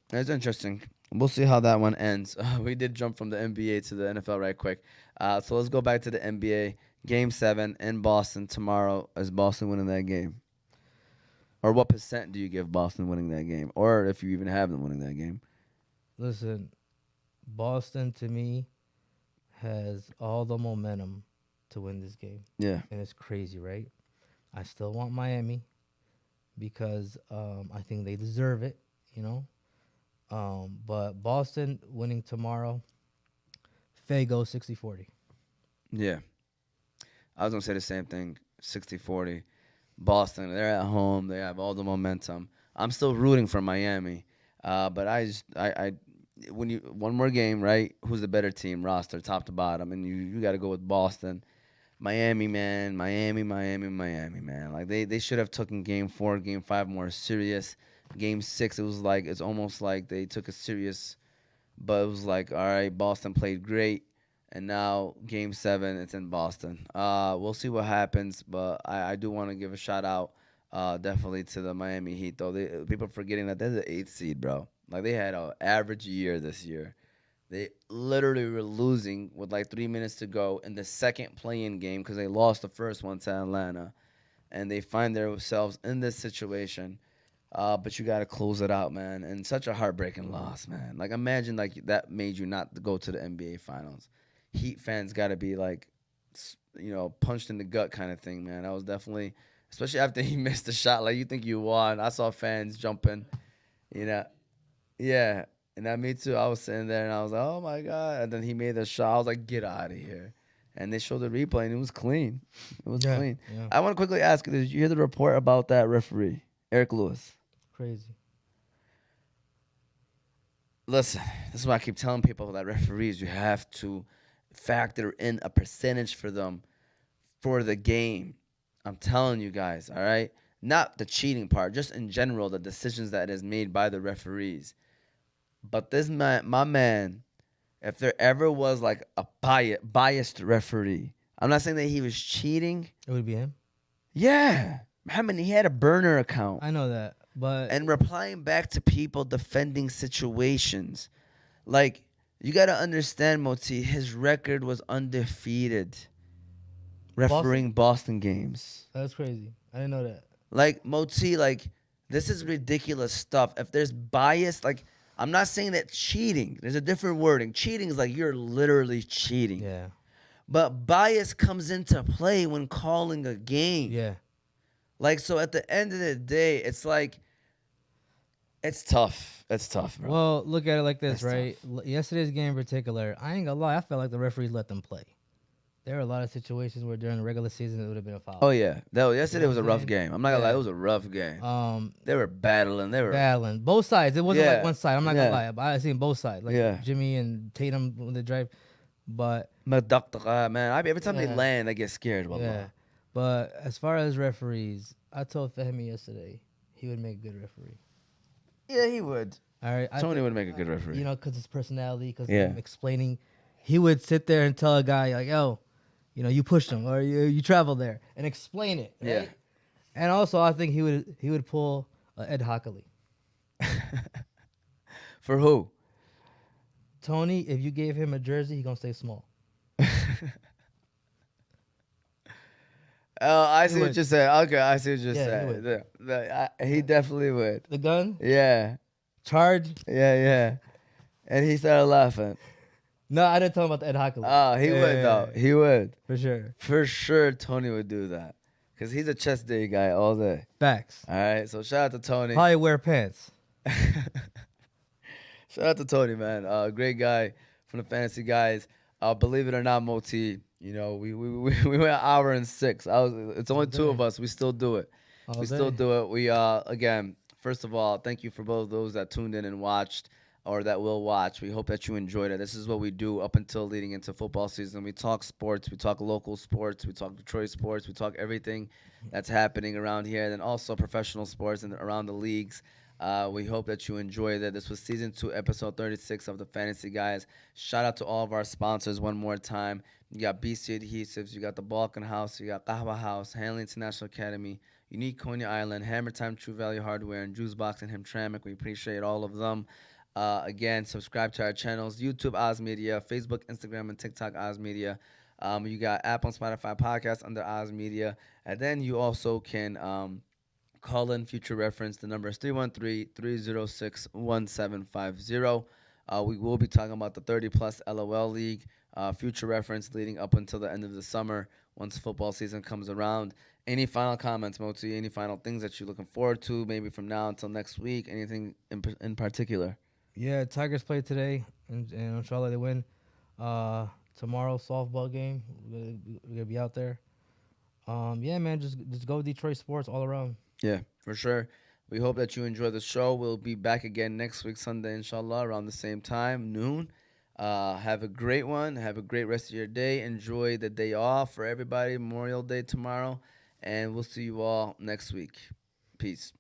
that's interesting. We'll see how that one ends. We did jump from the NBA to the NFL right quick. So let's go back to the NBA. Game 7 in Boston tomorrow. Is Boston winning that game? Or what percent do you give Boston winning that game? Or if you even have them winning that game? Listen, Boston to me has all the momentum to win this game. Yeah. And it's crazy, right? I still want Miami because I think they deserve it, But Boston winning tomorrow, Fago 60-40. Yeah. I was going to say the same thing, 60-40. Boston, they're at home. They have all the momentum. I'm still rooting for Miami. But when you one more game, right? Who's the better team roster, top to bottom? And you got to go with Boston. Miami, man. Miami, man. Like, they should have taken Game 4, Game 5 more serious. Game 6, it's almost like they took it serious. But it was like, all right, Boston played great. And now Game 7, it's in Boston. We'll see what happens, but I do want to give a shout out definitely to the Miami Heat, though. People are forgetting that they're the 8th seed, bro. Like, they had an average year this year. They literally were losing with like 3 minutes to go in the second play-in game because they lost the first one to Atlanta. And they find themselves in this situation. But you got to close it out, man. And such a heartbreaking loss, man. Like, imagine like that made you not go to the NBA Finals. Heat fans got to be like, punched in the gut kind of thing, man. That was definitely, especially after he missed the shot. Like, you think you won. I saw fans jumping, Yeah. And that me too. I was sitting there and I was like, oh my God. And then he made the shot. I was like, get out of here. And they showed the replay and it was clean. It was clean. Yeah. I want to quickly ask you, did you hear the report about that referee, Eric Lewis? Crazy. Listen, this is why I keep telling people that referees, you have to factor in a percentage for them for the game. I'm telling you guys, all right? Not the cheating part, just in general, the decisions that is made by the referees. But this man, my man, if there ever was like a biased referee, I'm not saying that he was cheating. It would be him. Yeah. Muhammad, he had a burner account I know that, but and replying back to people defending situations. Like, you got to understand, Moti, his record was undefeated refereeing Boston games. that's crazy. I didn't know that. Like, Moti, like, this is ridiculous stuff. If there's bias, like, I'm not saying that cheating. There's a different wording. Cheating is like you're literally cheating. Yeah, But bias comes into play when calling a game. yeah. Like, so at the end of the day, it's like, it's tough. It's tough, bro. Well, look at it like this, That's right? Yesterday's game in particular, I ain't gonna lie, I felt like the referees let them play. There were a lot of situations where during the regular season it would have been a foul. Oh, yeah. Yesterday was a what I'm rough saying? game. I'm not going to lie. Yeah. It was a rough game. Um, They were battling. They were. battling both sides. It wasn't Yeah. like one side. I'm not Yeah. gonna lie, but I seen both sides. Like Yeah. Jimmy and Tatum when they drive, but Man, every time they Yeah. land, I get scared. Wallah. yeah. But as far as referees, I told Fehmi yesterday he would make a good referee. Yeah, he would. All right, Tony would make a good referee. you know, because his personality, because Yeah. him explaining, he would sit there and tell a guy like, "Yo, you know, you pushed him or you traveled there," and explain it. Right? Yeah. And also, I think he would pull Ed Hockley. For who? Tony, if you gave him a jersey, he gonna stay small. Oh, I see what would. you're saying. Okay, I see what you're Yeah, he saying. would. He definitely would. The gun, Yeah, charge. yeah. And he started laughing. No, I didn't tell him about the Ed Hockley. Oh, he would, though. He would. For sure. For sure, Tony would do that. Because he's a chest day guy all day. Facts. All right, so shout out to Tony. Probably wear pants. Shout out to Tony, man. Great guy from the Fantasy Guys. Believe it or not, Moti, you know, we went an hour and 6. It's only two of us. We still do it. All We day. still do it. We again, first of all, thank you for both those that tuned in and watched or that will watch. We hope that you enjoyed it. This is what we do up until leading into football season. We talk sports, we talk local sports, we talk Detroit sports, we talk everything that's happening around here, and then also professional sports and around the leagues. We hope that you enjoyed it. This was season 2, episode 36 of the Fantasy Guys. Shout out to all of our sponsors one more time. You got BC Adhesives, you got the Balkan House, you got Kahwa House, Hanley International Academy, Unique Coney Island, Hammer Time True Value Hardware, and Juice Box and Hamtramck. We appreciate all of them. Again, subscribe to our channels, YouTube Oz Media, Facebook, Instagram, and TikTok Oz Media. You got Apple and Spotify podcasts under Oz Media. And then you also can call in future reference. The number is 313-306-1750. We will be talking about the 30-plus LOL League, future reference leading up until the end of the summer once football season comes around. Any final comments, Moti? Any final things that you're looking forward to, maybe from now until next week? Anything in particular? Yeah, Tigers play today, and inshallah they win. Tomorrow, softball game. We're gonna be out there. Yeah, man, just go Detroit sports all around. Yeah, for sure. We hope that you enjoy the show. We'll be back again next week, Sunday, inshallah, around the same time, noon. Have a great one. Have a great rest of your day. Enjoy the day off for everybody, Memorial Day tomorrow. And we'll see you all next week. Peace.